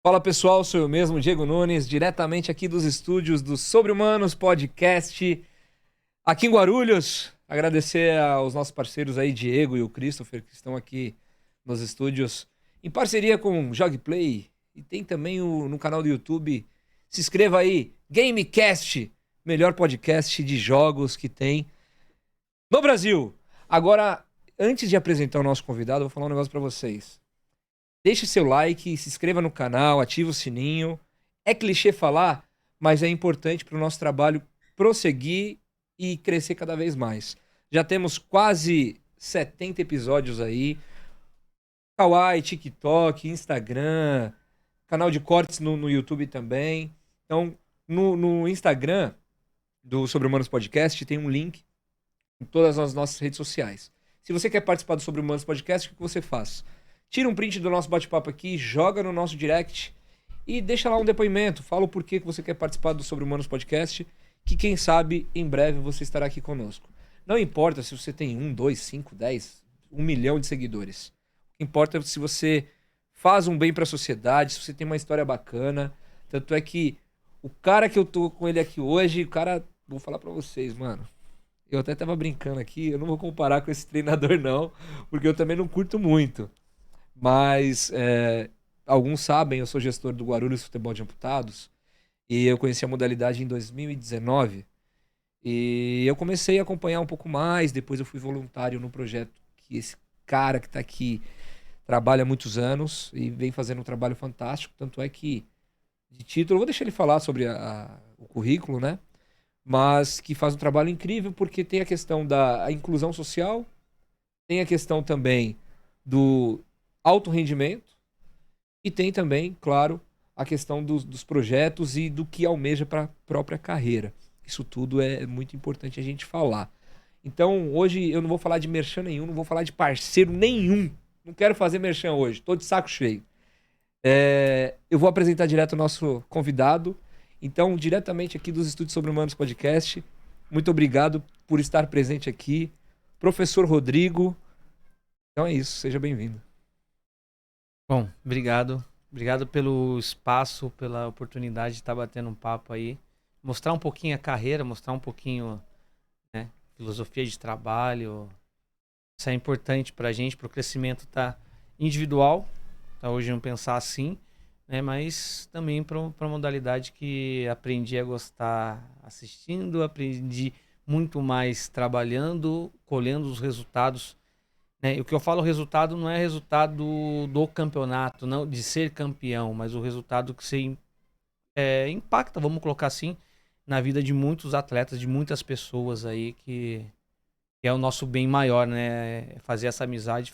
Fala pessoal, sou eu mesmo, Diego Nunes, diretamente aqui dos estúdios do Sobre-Humanos Podcast, aqui em Guarulhos. Agradecer aos nossos parceiros aí, Diego e o Christopher, que estão aqui nos estúdios, em parceria com o Jogplay. E tem também no canal do YouTube, se inscreva aí, Gamecast, melhor podcast de jogos que tem no Brasil. Agora, antes de apresentar o nosso convidado, eu vou falar um negócio pra vocês. Deixe seu like, se inscreva no canal, ative o sininho. É clichê falar, mas é importante para o nosso trabalho prosseguir e crescer cada vez mais. Já temos quase 70 episódios aí. Kawaii, TikTok, Instagram, canal de cortes no YouTube também. Então, no Instagram do Sobre-Humanos Podcast tem um link em todas as nossas redes sociais. Se você quer participar do Sobre-Humanos Podcast, o que você faz? Tira um print do nosso bate-papo aqui, joga no nosso direct e deixa lá um depoimento. Fala o porquê que você quer participar do Sobre-Humanos Podcast, que quem sabe em breve você estará aqui conosco. Não importa se você tem 1, 2, 5, 10, 1 milhão de seguidores. O que importa é se você faz um bem para a sociedade, se você tem uma história bacana. Tanto é que o cara que eu tô com ele aqui hoje, o cara, vou falar para vocês, mano. Eu até tava brincando aqui, eu não vou comparar com esse treinador não, porque eu também não curto muito. Mas alguns sabem, eu sou gestor do Guarulhos Futebol de Amputados e eu conheci a modalidade em 2019 e eu comecei a acompanhar um pouco mais, depois eu fui voluntário no projeto que esse cara que tá aqui trabalha há muitos anos e vem fazendo um trabalho fantástico, tanto é que de título, eu vou deixar ele falar sobre o currículo, né? Mas que faz um trabalho incrível porque tem a questão da inclusão social, tem a questão também do alto rendimento e tem também, claro, a questão dos projetos e do que almeja para a própria carreira. Isso tudo é muito importante a gente falar. Então, hoje eu não vou falar de merchan nenhum, não vou falar de parceiro nenhum. Não quero fazer merchan hoje, tô de saco cheio. Eu vou apresentar direto o nosso convidado. Então, diretamente aqui dos Estúdios Sobre-Humanos Podcast, muito obrigado por estar presente aqui. Professor Rodrigo. Então é isso, seja bem-vindo. Bom, obrigado. Obrigado pelo espaço, pela oportunidade de estar batendo um papo aí. Mostrar um pouquinho a carreira, mostrar um pouquinho, né, filosofia de trabalho. Isso é importante pra gente, pro crescimento individual. Tá, hoje não pensar assim, né, mas também para a modalidade que aprendi a gostar assistindo, aprendi muito mais trabalhando, colhendo os resultados. E o que eu falo resultado não é resultado do campeonato, não de ser campeão, mas o resultado que você impacta, vamos colocar assim, na vida de muitos atletas, de muitas pessoas aí, que é o nosso bem maior, né? Fazer essa amizade,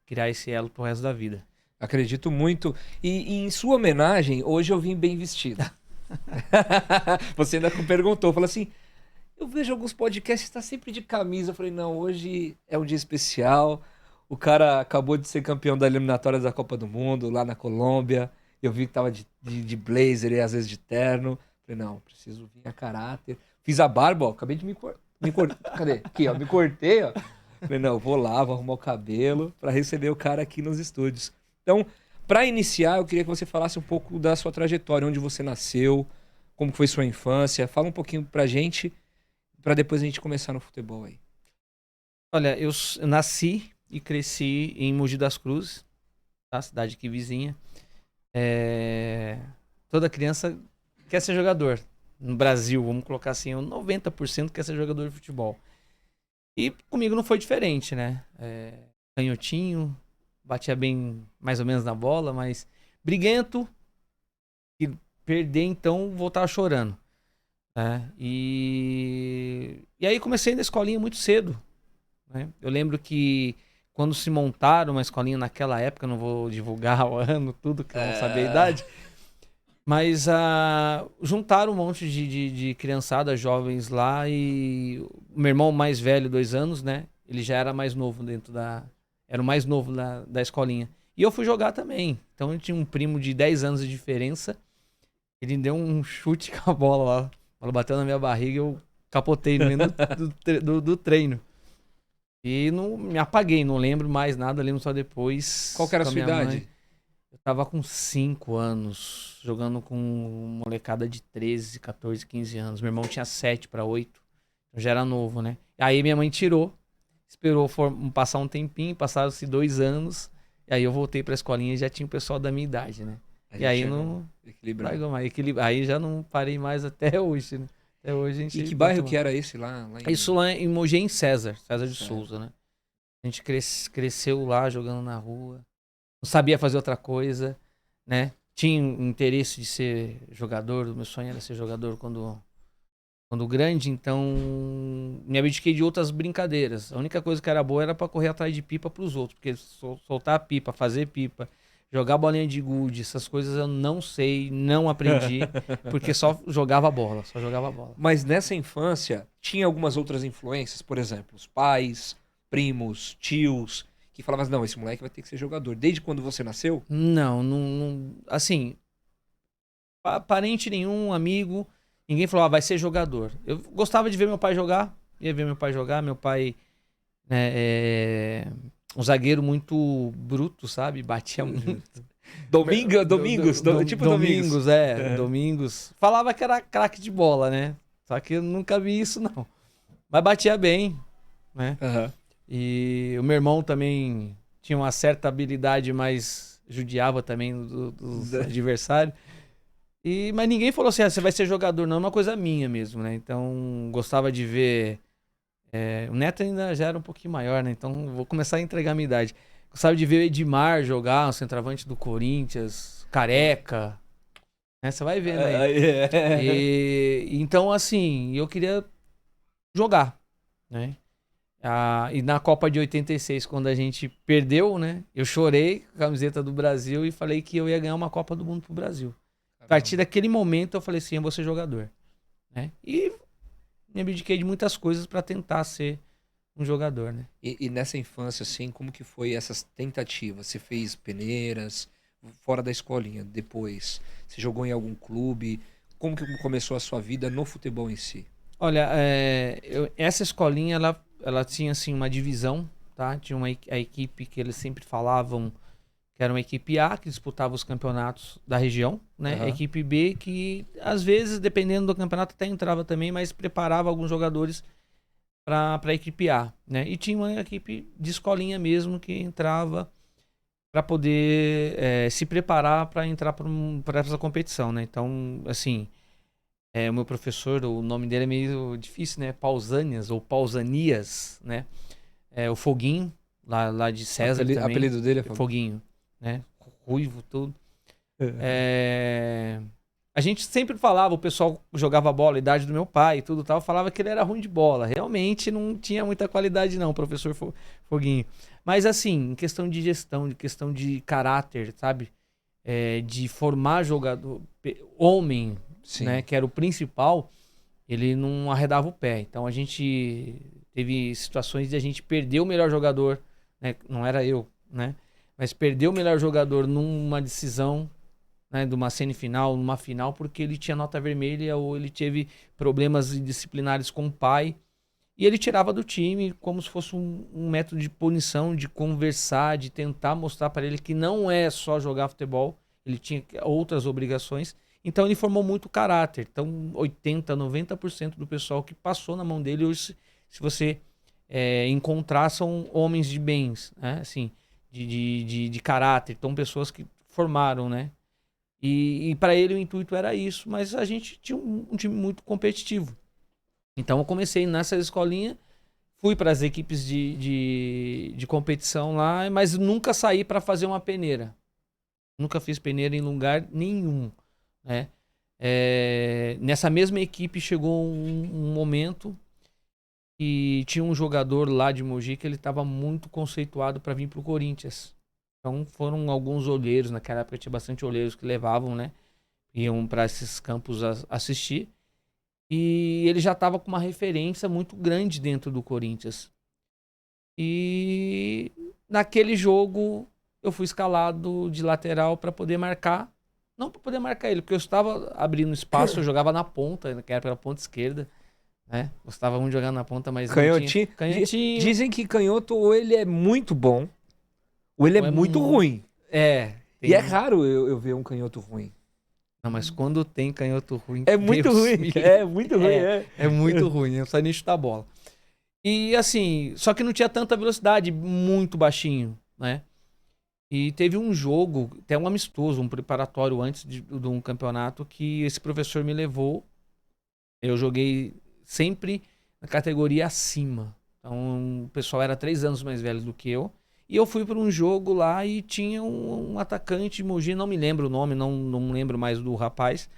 criar esse elo pro resto da vida. Acredito muito. E em sua homenagem, hoje eu vim bem vestido. Você ainda perguntou, falou assim... Eu vejo alguns podcasts, tá sempre de camisa. Eu falei, não, hoje é um dia especial. O cara acabou de ser campeão da eliminatória da Copa do Mundo, lá na Colômbia. Eu vi que tava de blazer e às vezes de terno. Eu falei, não, preciso vir a caráter. Fiz a barba, ó, acabei de me cortar. Cadê? Aqui, ó, me cortei, ó. Eu falei, não, vou lá, vou arrumar o cabelo pra receber o cara aqui nos estúdios. Então, pra iniciar, eu queria que você falasse um pouco da sua trajetória, onde você nasceu, como foi sua infância. Fala um pouquinho pra gente, pra depois a gente começar no futebol aí. Olha, eu nasci e cresci em Mogi das Cruzes, tá? Cidade aqui vizinha. Toda criança quer ser jogador. No Brasil, vamos colocar assim, 90% quer ser jogador de futebol. E comigo não foi diferente, né? Canhotinho, batia bem mais ou menos na bola, mas briguento, e perder então voltava chorando. E aí comecei na escolinha muito cedo, né? Eu lembro que quando se montaram uma escolinha naquela época, não vou divulgar o ano, tudo, que eu não sabia a idade, mas juntaram um monte de criançada, jovens lá, e o meu irmão mais velho, 2 anos, né? Ele já era mais novo era o mais novo da escolinha. E eu fui jogar também. Então eu tinha um primo de 10 anos de diferença, ele deu um chute com a bola lá. Ela bateu na minha barriga e eu capotei no meio do treino. E não me apaguei, não lembro mais nada, lembro só depois. Qual que era a sua idade? Eu tava com 5 anos, jogando com molecada de 13, 14, 15 anos. Meu irmão tinha 7 para 8, então já era novo, né? Aí minha mãe tirou, esperou passar um tempinho, passaram-se 2 anos, e aí eu voltei pra escolinha e já tinha o pessoal da minha idade, né? E aí não largou mais. Aí já não parei mais até hoje, né? Até hoje a gente... E que bairro que era esse lá? Isso lá em Mogi, em César de Souza, né? A gente cresceu lá jogando na rua. Não sabia fazer outra coisa, né? Tinha interesse de ser jogador, meu sonho era ser jogador quando grande, então me abdiquei de outras brincadeiras. A única coisa que era boa era para correr atrás de pipa pros outros, porque soltar pipa, fazer pipa, jogar bolinha de gude, essas coisas eu não sei, não aprendi, porque só jogava bola. Mas nessa infância, tinha algumas outras influências, por exemplo, os pais, primos, tios, que falavam assim, não, esse moleque vai ter que ser jogador. Desde quando você nasceu? Não, assim, parente nenhum, amigo, ninguém falou, vai ser jogador. Eu gostava de ver meu pai jogar, meu pai um zagueiro muito bruto, sabe? Batia muito. Domingos. Domingos. Falava que era craque de bola, né? Só que eu nunca vi isso, não. Mas batia bem, né? Uhum. E o meu irmão também tinha uma certa habilidade, mas judiava também dos adversários. Mas ninguém falou assim, você vai ser jogador, não. É uma coisa minha mesmo, né? Então, gostava de ver... o Neto ainda já era um pouquinho maior, né? Então, vou começar a entregar a minha idade. Gostava de ver o Edmar jogar, um centroavante do Corinthians, careca. Né? Você vai vendo aí. Então, assim, eu queria jogar, né? E na Copa de 86, quando a gente perdeu, né? Eu chorei com a camiseta do Brasil e falei que eu ia ganhar uma Copa do Mundo pro Brasil. A partir daquele momento eu falei assim, eu vou ser jogador. Né? E me abdiquei de muitas coisas para tentar ser um jogador, né? E nessa infância, assim, como que foi essas tentativas? Você fez peneiras, fora da escolinha, depois? Você jogou em algum clube? Como que começou a sua vida no futebol em si? Olha, essa escolinha, ela tinha, assim, uma divisão, tá? Tinha a equipe que eles sempre falavam que era uma equipe A, que disputava os campeonatos da região, né? A equipe B, que às vezes, dependendo do campeonato, até entrava também, mas preparava alguns jogadores para a equipe A, né? E tinha uma equipe de escolinha mesmo que entrava para poder se preparar para entrar para essa competição, né? Então, assim, o meu professor, o nome dele é meio difícil, né? Pausanias ou Pausanias, né? O Foguinho, lá de César também. O apelido dele é Foguinho, né? Ruivo, tudo. A gente sempre falava, o pessoal jogava bola, a idade do meu pai e tudo tal, falava que ele era ruim de bola. Realmente não tinha muita qualidade não, o professor Foguinho. Mas assim, em questão de gestão, de questão de caráter, sabe? De formar jogador, homem, né? Que era o principal, ele não arredava o pé. Então a gente teve situações de a gente perder o melhor jogador, né? Não era eu, né? Mas perdeu o melhor jogador numa decisão, né, de uma semifinal, numa final, porque ele tinha nota vermelha ou ele teve problemas disciplinares com o pai. E ele tirava do time como se fosse um método de punição, de conversar, de tentar mostrar para ele que não é só jogar futebol, ele tinha outras obrigações. Então ele formou muito caráter. Então 80%, 90% do pessoal que passou na mão dele, hoje, se você encontrar, são homens de bens, né? Assim, de caráter. Então pessoas que formaram, né? E para ele o intuito era isso, mas a gente tinha um time muito competitivo. Então eu comecei nessa escolinha, fui para as equipes de competição lá, mas nunca saí para fazer uma peneira. Nunca fiz peneira em lugar nenhum, né? Nessa mesma equipe chegou um momento que tinha um jogador lá de Mogi que ele estava muito conceituado para vir para o Corinthians. Então foram alguns olheiros, naquela época tinha bastante olheiros que levavam, né? Iam para esses campos assistir. E ele já estava com uma referência muito grande dentro do Corinthians. E naquele jogo eu fui escalado de lateral para poder marcar. Não para poder marcar ele, porque eu estava abrindo espaço, eu jogava na ponta, que era pela ponta esquerda. Né? Gostava muito de jogar na ponta, mas canhotinho. Dizem que canhoto ou ele é muito bom, ou ele é muito ruim. E é raro eu ver um canhoto ruim. Não, mas quando tem canhoto ruim... É muito ruim, é muito ruim, É muito ruim, não sai nem chutar a bola. E assim, só que não tinha tanta velocidade, muito baixinho, né? E teve um jogo, até um amistoso, um preparatório antes de um campeonato que esse professor me levou. Eu joguei sempre na categoria acima. Então o pessoal era 3 anos mais velho do que eu. E eu fui para um jogo lá e tinha um atacante de Mogi, não me lembro o nome, não lembro mais do rapaz.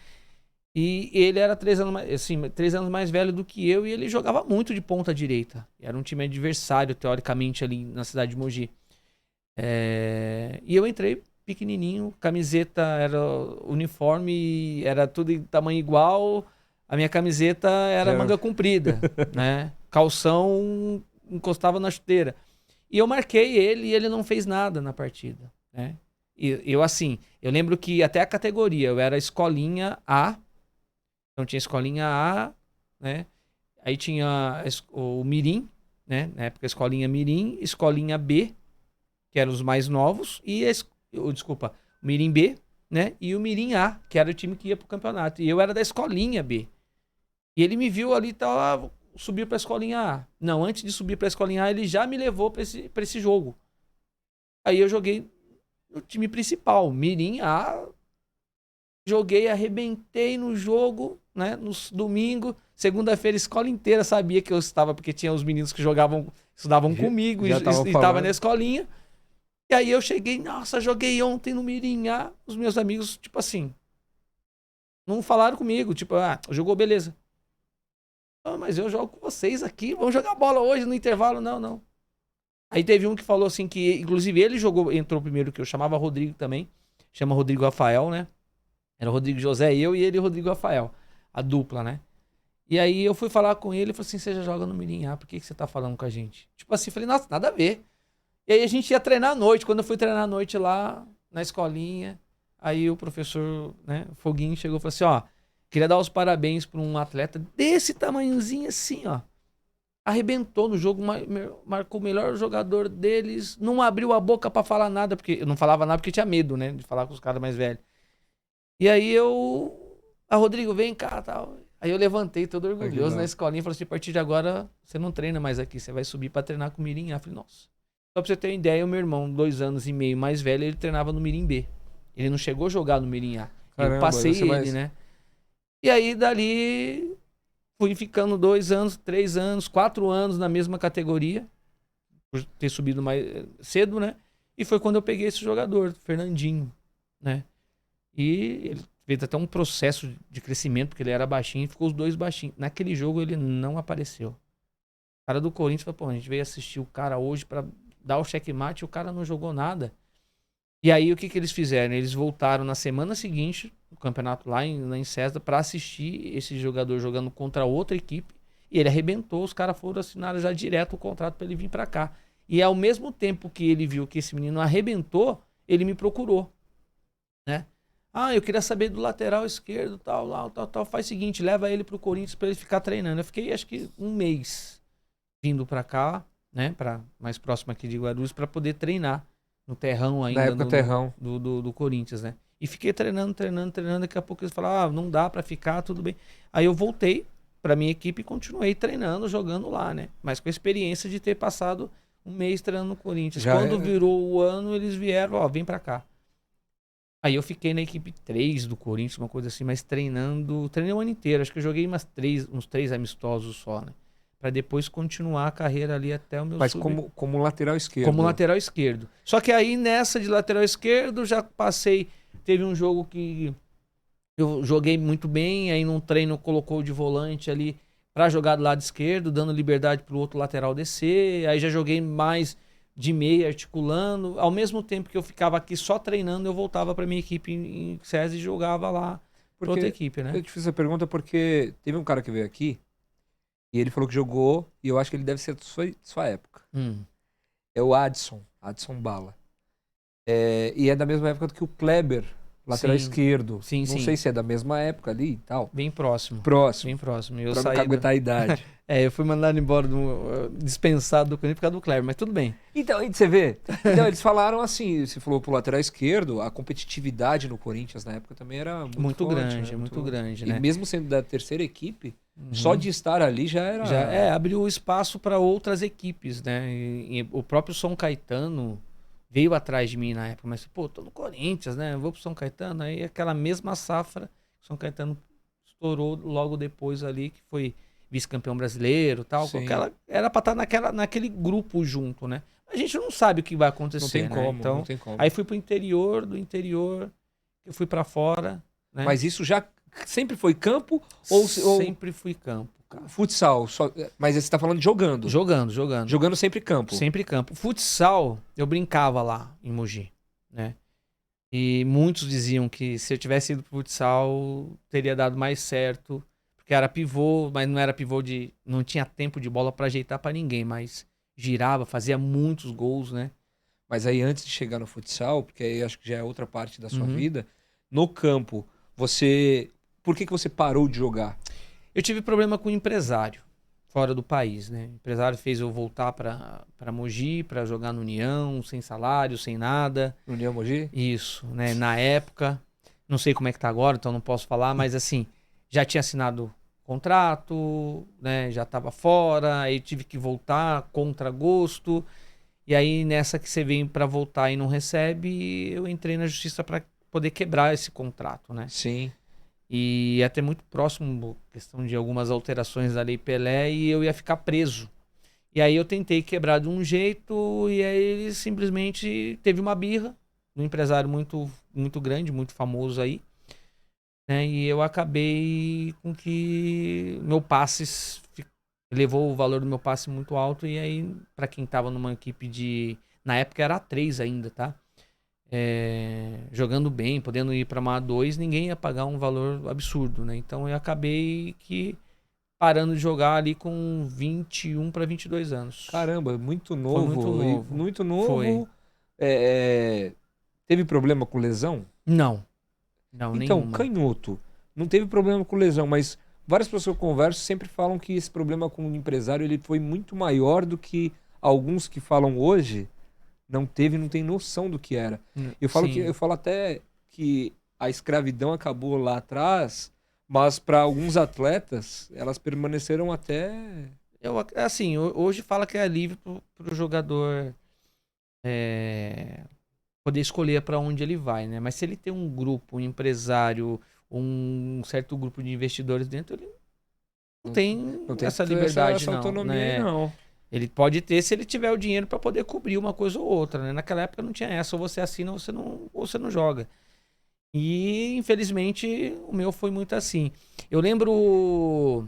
E ele era 3 anos mais velho do que eu e ele jogava muito de ponta direita. Era um time adversário, teoricamente, ali na cidade de Mogi. E eu entrei pequenininho, camiseta era uniforme, era tudo em tamanho igual. A minha camiseta era manga comprida, né? Calção encostava na chuteira. E eu marquei ele e ele não fez nada na partida, né? E eu lembro que até a categoria, eu era escolinha A. Então tinha escolinha A, né? Aí tinha o Mirim, né? Na época, escolinha Mirim, escolinha B, que eram os mais novos, e o Mirim B, né? E o Mirim A, que era o time que ia pro campeonato. E eu era da escolinha B. E ele me viu ali e tal, subiu pra escolinha A. Não, antes de subir pra escolinha A, ele já me levou pra esse jogo. Aí eu joguei no time principal, Mirim A. Joguei, arrebentei no jogo, né? No domingo, segunda-feira, a escola inteira sabia que eu estava, porque tinha os meninos que estudavam comigo e estavam na escolinha. E aí eu cheguei, nossa, joguei ontem no Mirim A. Os meus amigos, tipo assim, não falaram comigo, tipo, jogou, beleza. Mas eu jogo com vocês aqui, vamos jogar bola hoje no intervalo, não. Aí teve um que falou assim que, inclusive ele entrou primeiro que eu, chamava Rodrigo também, chama Rodrigo Rafael, né? Era o Rodrigo José, eu e ele e o Rodrigo Rafael. A dupla, né? E aí eu fui falar com ele e falei assim, você já joga no Mirim A, por que você tá falando com a gente? Tipo assim, falei, nossa, nada a ver. E aí a gente ia treinar à noite. Quando eu fui treinar à noite lá, na escolinha, aí o professor, né, Foguinho, chegou e falou assim, ó, queria dar os parabéns pra um atleta desse tamanhozinho assim, ó. Arrebentou no jogo, marcou o melhor jogador deles, não abriu a boca pra falar nada, porque eu não falava nada porque tinha medo, né, de falar com os caras mais velhos. E aí Rodrigo, vem cá, tal. Aí eu levantei todo orgulhoso na escolinha e falei assim, a partir de agora você não treina mais aqui, você vai subir pra treinar com o Mirim A. Eu falei, nossa. Só pra você ter uma ideia, o meu irmão, 2 anos e meio mais velho, ele treinava no Mirim B. Ele não chegou a jogar no Mirim A. Caramba, eu passei ele, né? E aí dali fui ficando 2 anos, 3 anos, 4 anos na mesma categoria, por ter subido mais cedo, né? E foi quando eu peguei esse jogador, Fernandinho, né? E ele fez até um processo de crescimento, porque ele era baixinho e ficou os dois baixinhos. Naquele jogo ele não apareceu. O cara do Corinthians falou, pô, a gente veio assistir o cara hoje pra dar o checkmate e o cara não jogou nada. E aí o que eles fizeram? Eles voltaram na semana seguinte, no campeonato lá em César, pra assistir esse jogador jogando contra outra equipe. E ele arrebentou, os caras foram assinar já direto o contrato pra ele vir pra cá. E ao mesmo tempo que ele viu que esse menino arrebentou, ele me procurou, né? Eu queria saber do lateral esquerdo, tal. Faz o seguinte, leva ele pro Corinthians pra ele ficar treinando. Eu fiquei, acho que 1 mês vindo pra cá, né? Mais próximo aqui de Guarulhos, pra poder treinar no terrão ainda. Na época terrão. Do Corinthians, né? E fiquei treinando. Daqui a pouco eles falaram, não dá pra ficar, tudo bem. Aí eu voltei pra minha equipe e continuei treinando, jogando lá, né? Mas com a experiência de ter passado 1 mês treinando no Corinthians. Quando virou o ano, eles vieram, vem pra cá. Aí eu fiquei na equipe 3 do Corinthians, uma coisa assim, mas treinei o ano inteiro. Acho que eu joguei uns 3 amistosos só, né? Pra depois continuar a carreira ali até o meu Mas como lateral esquerdo. Como lateral esquerdo. Só que aí nessa de lateral esquerdo já passei... Teve um jogo que eu joguei muito bem, aí num treino colocou de volante ali pra jogar do lado esquerdo, dando liberdade pro outro lateral descer. Aí já joguei mais de meia, articulando. Ao mesmo tempo que eu ficava aqui só treinando, eu voltava pra minha equipe em César e jogava lá pra outra equipe, né? Eu te fiz essa pergunta porque teve um cara que veio aqui e ele falou que jogou, e eu acho que ele deve ser de sua época. É o Adson Bala. E é da mesma época que o Kleber, lateral Sim. esquerdo. Sim, Não sim. sei se é da mesma época ali e tal. Bem próximo. Próximo, Bem próximo. Eu pra não saí caguetar a idade. eu fui mandado embora, dispensado do Corinthians por causa do Cleber, mas tudo bem. Então, e você vê, então, eles falaram assim, você falou pro lateral esquerdo, a competitividade no Corinthians na época também era muito forte, grande, né? muito grande, E né? mesmo sendo da terceira equipe, Uhum. só de estar ali já era... Já abriu espaço para outras equipes, né? E o próprio São Caetano veio atrás de mim na época, mas pô, tô no Corinthians, né? Eu vou pro São Caetano, aí aquela mesma safra, São Caetano estourou logo depois ali, que foi vice-campeão brasileiro, tal, Sim. era para estar naquele grupo junto, né? A gente não sabe o que vai acontecer, Não tem né? como, Então, não tem como. aí fui pro interior, do interior eu fui para fora, né? Mas isso já sempre foi campo ou Sempre fui campo, cara. futsal? Mas você tá falando de jogando. Jogando. Jogando sempre campo. Sempre campo. Futsal, eu brincava lá em Mogi, né? E muitos diziam que se eu tivesse ido pro futsal, teria dado mais certo, porque era pivô, mas não era pivô de... Não tinha tempo de bola pra ajeitar pra ninguém, mas girava, fazia muitos gols, né? Mas aí antes de chegar no futsal, porque aí acho que já é outra parte da sua Uhum. vida, no campo, você... Por que você parou de jogar? Eu tive problema com o empresário, fora do país, né? O empresário fez eu voltar pra Mogi, pra jogar no União, sem salário, sem nada. No União Mogi? Isso, né? Na época, não sei como é que tá agora, então não posso falar, mas assim, já tinha assinado contrato, né? Já tava fora, aí tive que voltar contra gosto. E aí nessa que você vem pra voltar e não recebe, eu entrei na justiça pra poder quebrar esse contrato, né? Sim. E até muito próximo, questão de algumas alterações da Lei Pelé, e eu ia ficar preso. E aí eu tentei quebrar de um jeito, e aí ele simplesmente teve uma birra, um empresário muito, muito grande, muito famoso aí, né? E eu acabei com que meu passe levou o valor do meu passe muito alto, e aí, pra quem tava numa equipe de... Na época era A3 ainda, tá? Jogando bem, podendo ir para uma A2, ninguém ia pagar um valor absurdo, né? Então eu acabei parando de jogar ali com 21 para 22 anos. Caramba, muito novo. muito novo. Muito novo. Foi. Teve problema com lesão? Não, Então, nenhuma. canhoto. Não teve problema com lesão, mas várias pessoas que eu converso sempre falam que esse problema com o empresário ele foi muito maior do que alguns que falam hoje não tem noção do que era. Eu falo até que a escravidão acabou lá atrás, mas para alguns atletas elas permaneceram até... Assim, hoje fala que é livre pro jogador poder escolher para onde ele vai, né? Mas se ele tem um grupo, um empresário, um certo grupo de investidores dentro, ele não tem essa liberdade, essa autonomia né? aí, não. Ele pode ter se ele tiver o dinheiro para poder cobrir uma coisa ou outra, né? Naquela época não tinha essa, ou você assina ou você não joga. E infelizmente o meu foi muito assim. Eu lembro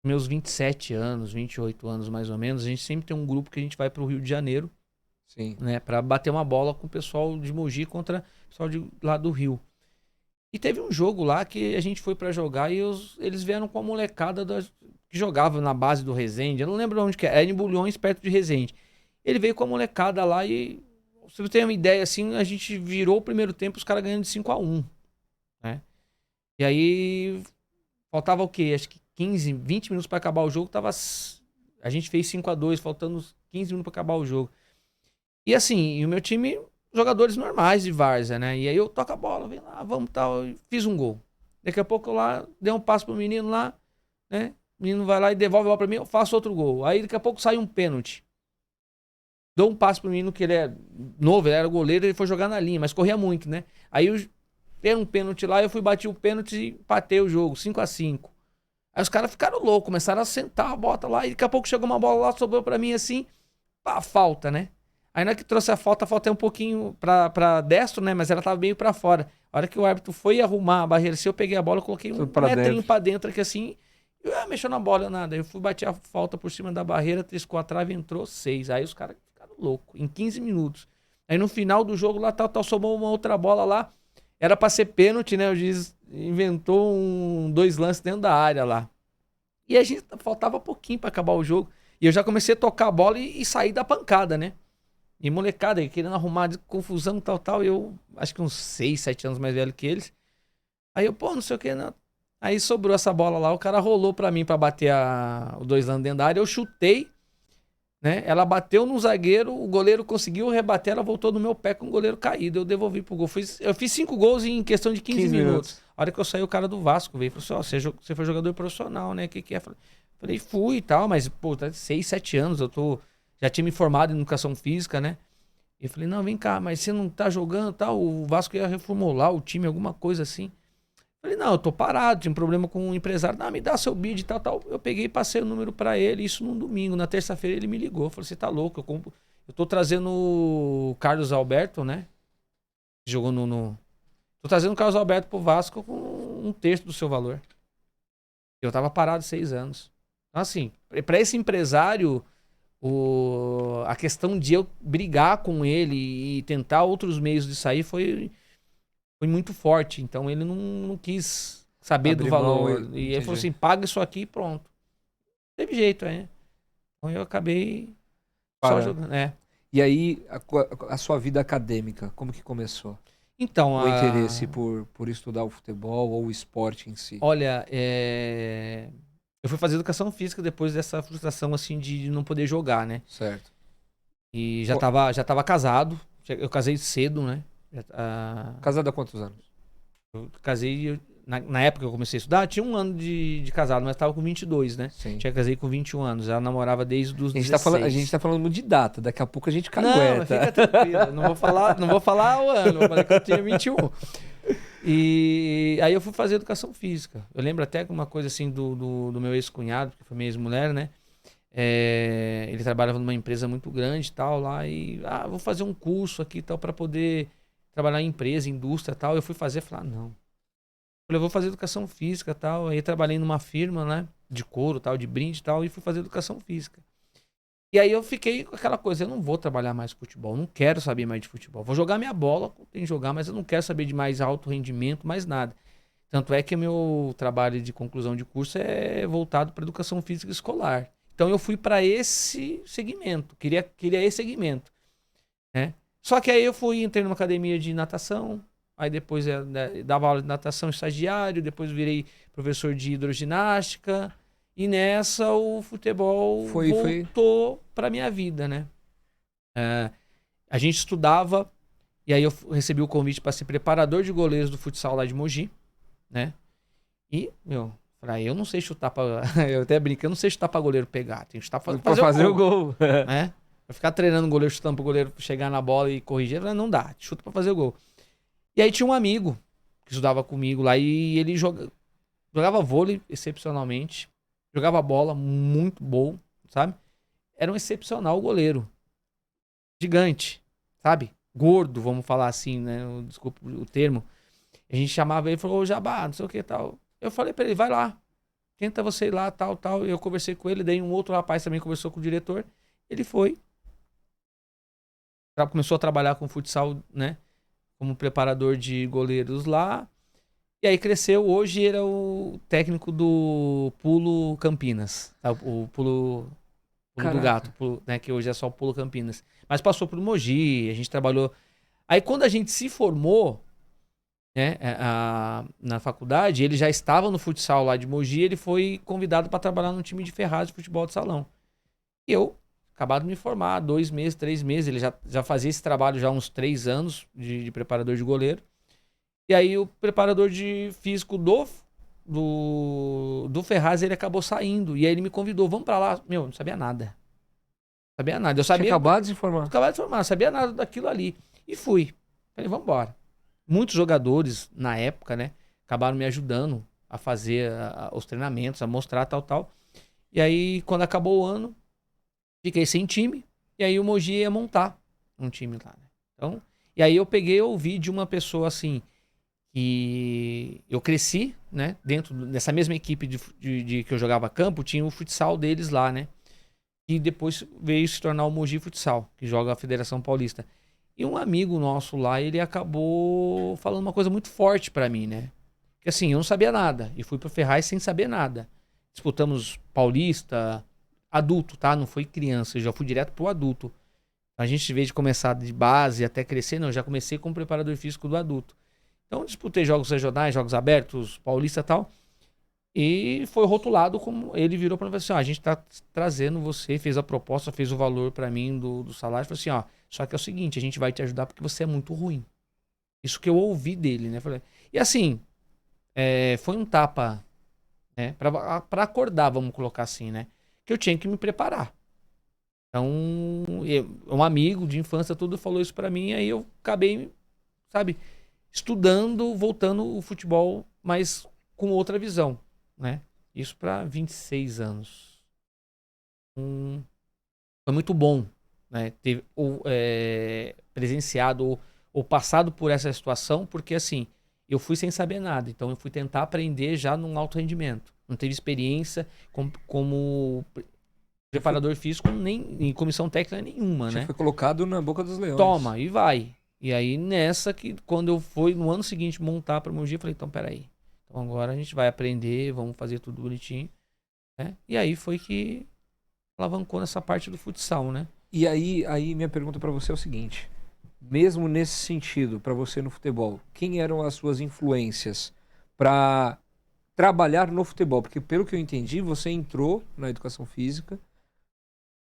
meus 27 anos, 28 anos mais ou menos, a gente sempre tem um grupo que a gente vai para o Rio de Janeiro, Sim. né, para bater uma bola com o pessoal de Mogi contra o pessoal lá do Rio. E teve um jogo lá que a gente foi para jogar e eles vieram com a molecada que jogava na base do Resende. Eu não lembro onde que era em Bulhões, perto de Resende. Ele veio com a molecada lá e, se você tem uma ideia assim, a gente virou o primeiro tempo, os caras ganhando de 5-1, né? E aí faltava o quê? Acho que 15, 20 minutos para acabar o jogo, a gente fez 5-2, faltando 15 minutos para acabar o jogo. E assim, o meu time, jogadores normais de várzea, né? E aí eu toco a bola, vem lá, vamos tal, fiz um gol. Daqui a pouco eu lá, dei um passo pro menino lá, né? O menino vai lá e devolve a bola pra mim, eu faço outro gol. Aí daqui a pouco sai um pênalti. Dou um passo pro menino que ele é novo, ele era goleiro, ele foi jogar na linha, mas corria muito, né? Aí era um pênalti lá, eu fui bater o pênalti e empatei o jogo, 5-5. Aí os caras ficaram loucos, começaram a sentar a bota lá, e daqui a pouco chegou uma bola lá, sobrou pra mim assim, pá, falta, né? Aí na hora que trouxe a falta é um pouquinho pra destro, né? Mas ela tava meio pra fora. A hora que o árbitro foi arrumar a barreira, se eu peguei a bola, eu coloquei um metrinho pra dentro aqui assim, e mexeu na bola, nada. Eu fui bater a falta por cima da barreira, triscou a trave, entrou 6. Aí os caras ficaram loucos, em 15 minutos. Aí no final do jogo lá, somou uma outra bola lá, era pra ser pênalti, né? O juiz inventou 2 lances dentro da área lá. E a gente faltava pouquinho pra acabar o jogo. E eu já comecei a tocar a bola e sair da pancada, né? E molecada, aí, querendo arrumar de confusão, tal. Eu acho que uns 6, 7 anos mais velho que eles. Aí eu, pô, não sei o que, não. Aí sobrou essa bola lá, o cara rolou pra mim pra bater os 2 anos dentro da área. Eu chutei, né? Ela bateu no zagueiro, o goleiro conseguiu rebater, ela voltou no meu pé com o goleiro caído. Eu devolvi pro gol. Eu fiz 5 gols em questão de 15 minutos. A hora que eu saí, o cara do Vasco veio e falou assim: ó, você foi jogador profissional, né? O que é? Falei, fui e tal, mas, pô, tá 6, 7 anos, já tinha me formado em educação física, né? E eu falei, não, vem cá, mas você não tá jogando tal? O Vasco ia reformular o time, alguma coisa assim. Falei, não, eu tô parado, tinha um problema com o empresário. Não, me dá seu bid e tal. Eu peguei e passei o número pra ele, isso num domingo. Na terça-feira ele me ligou. Falei, você tá louco? Eu tô trazendo o Carlos Alberto, né? Jogou Tô trazendo o Carlos Alberto pro Vasco com 1/3 do seu valor. Eu tava parado 6 anos. Então, assim, pra esse empresário, a questão de eu brigar com ele e tentar outros meios de sair foi muito forte. Então ele não quis saber do valor. E ele falou assim, paga isso aqui e pronto. Não teve jeito, né? Então eu acabei só jogando. E aí, a sua vida acadêmica, como que começou? Então, o interesse por estudar o futebol ou o esporte em si? Olha, eu fui fazer educação física depois dessa frustração assim de não poder jogar, né? Certo. E já tava casado. Eu casei cedo, né? Casado há quantos anos? Eu casei... Na época que eu comecei a estudar, tinha 1 ano de casado, mas tava com 22, né? Sim. Casei com 21 anos. Ela namorava desde os 16. A gente tá falando muito de data. Daqui a pouco a gente cagueta. Não, fica tranquilo. Não vou falar o ano. Eu falei que eu tinha 21. E aí eu fui fazer educação física. Eu lembro até que uma coisa assim do meu ex-cunhado, que foi minha ex-mulher, né? Ele trabalhava numa empresa muito grande e tal lá. E, vou fazer um curso aqui e tal pra poder trabalhar em empresa, indústria e tal. Eu fui fazer, falei, não. Eu vou fazer educação física e tal. Aí trabalhei numa firma, né? De couro, tal, de brinde e tal. E fui fazer educação física. E aí eu fiquei com aquela coisa, eu não vou trabalhar mais futebol. Não quero saber mais de futebol. Vou jogar minha bola, tem que jogar, mas eu não quero saber de mais alto rendimento, mais nada. Tanto é que o meu trabalho de conclusão de curso é voltado para educação física escolar. Então eu fui para esse segmento. Queria esse segmento, né? Só que aí entrei numa academia de natação. Aí depois dava aula de natação estagiário, depois virei professor de hidroginástica. E nessa o futebol voltou pra minha vida, né? A gente estudava, e aí eu recebi o convite para ser preparador de goleiros do futsal lá de Mogi, né? E, eu não sei chutar pra... Eu até brinco, eu não sei chutar pra goleiro pegar. Tem que chutar pra fazer o gol. Né? Vai ficar treinando o goleiro, chutando pro goleiro chegar na bola e corrigir, não dá. Chuta pra fazer o gol. E aí tinha um amigo que estudava comigo lá e ele jogava vôlei excepcionalmente. Jogava bola muito bom, sabe? Era um excepcional goleiro. Gigante, sabe? Gordo, vamos falar assim, né? Desculpa o termo. A gente chamava ele e falou, ô Jabá, não sei o que tal. Eu falei pra ele, vai lá. Tenta você ir lá, tal. Eu conversei com ele, daí um outro rapaz também conversou com o diretor. Ele foi. Começou a trabalhar com futsal, né? Como preparador de goleiros lá. E aí cresceu, hoje era o técnico do Pulo Campinas, tá? O Pulo do Gato, né? Que hoje é só o Pulo Campinas. Mas passou por Mogi, a gente trabalhou. Aí quando a gente se formou, né, na faculdade, ele já estava no futsal lá de Mogi, ele foi convidado para trabalhar num time de Ferraz de futebol de salão. E eu, acabado de me formar, 2 meses, 3 meses, ele já fazia esse trabalho já há uns 3 anos de preparador de goleiro. E aí o preparador de físico do Ferraz, ele acabou saindo. E aí ele me convidou, vamos pra lá. Não sabia nada. Sabia nada. Eu sabia... Tinha acabado de formar. Acabado de formar, sabia nada daquilo ali. E fui. Falei, vamos embora. Muitos jogadores, na época, né, acabaram me ajudando a fazer os treinamentos, a mostrar tal. E aí, quando acabou o ano, fiquei sem time. E aí o Mogi ia montar um time lá, né? Então, e aí eu ouvi de uma pessoa assim... E eu cresci, né? Dentro dessa mesma equipe de que eu jogava campo, tinha o futsal deles lá, né? E depois veio se tornar o Mogi Futsal, que joga a Federação Paulista. E um amigo nosso lá, ele acabou falando uma coisa muito forte pra mim, né? Que assim, eu não sabia nada. E fui pro Ferraz sem saber nada. Disputamos Paulista, adulto, tá? Não foi criança, eu já fui direto pro adulto. A gente, em vez de começar de base até crescer, não, eu já comecei como preparador físico do adulto. Então, disputei jogos regionais, jogos abertos, paulista e tal. E foi rotulado como ele virou para mim e falou assim: ó, a gente tá trazendo você, fez a proposta, fez o valor para mim do salário. Falou assim: ó, só que é o seguinte, a gente vai te ajudar porque você é muito ruim. Isso que eu ouvi dele, né? Falei, e assim, foi um tapa, né? Pra acordar, vamos colocar assim, né? Que eu tinha que me preparar. Então, um amigo de infância tudo falou isso pra mim, aí eu acabei, sabe, estudando, voltando o futebol, mas com outra visão, né? Isso pra 26 anos. Foi muito bom, né? Ter presenciado ou passado por essa situação, porque assim, eu fui sem saber nada, então eu fui tentar aprender já num alto rendimento. Não teve experiência como preparador físico nem em comissão técnica nenhuma, Já né? foi colocado na boca dos leões. Toma, e vai. E aí nessa que quando eu fui no ano seguinte montar para o Mogi, eu falei, então peraí. Então agora a gente vai aprender, vamos fazer tudo bonitinho, né? E aí foi que alavancou nessa parte do futsal, né? E aí minha pergunta pra você é o seguinte: mesmo nesse sentido, pra você no futebol, quem eram as suas influências pra trabalhar no futebol? Porque pelo que eu entendi, você entrou na educação física,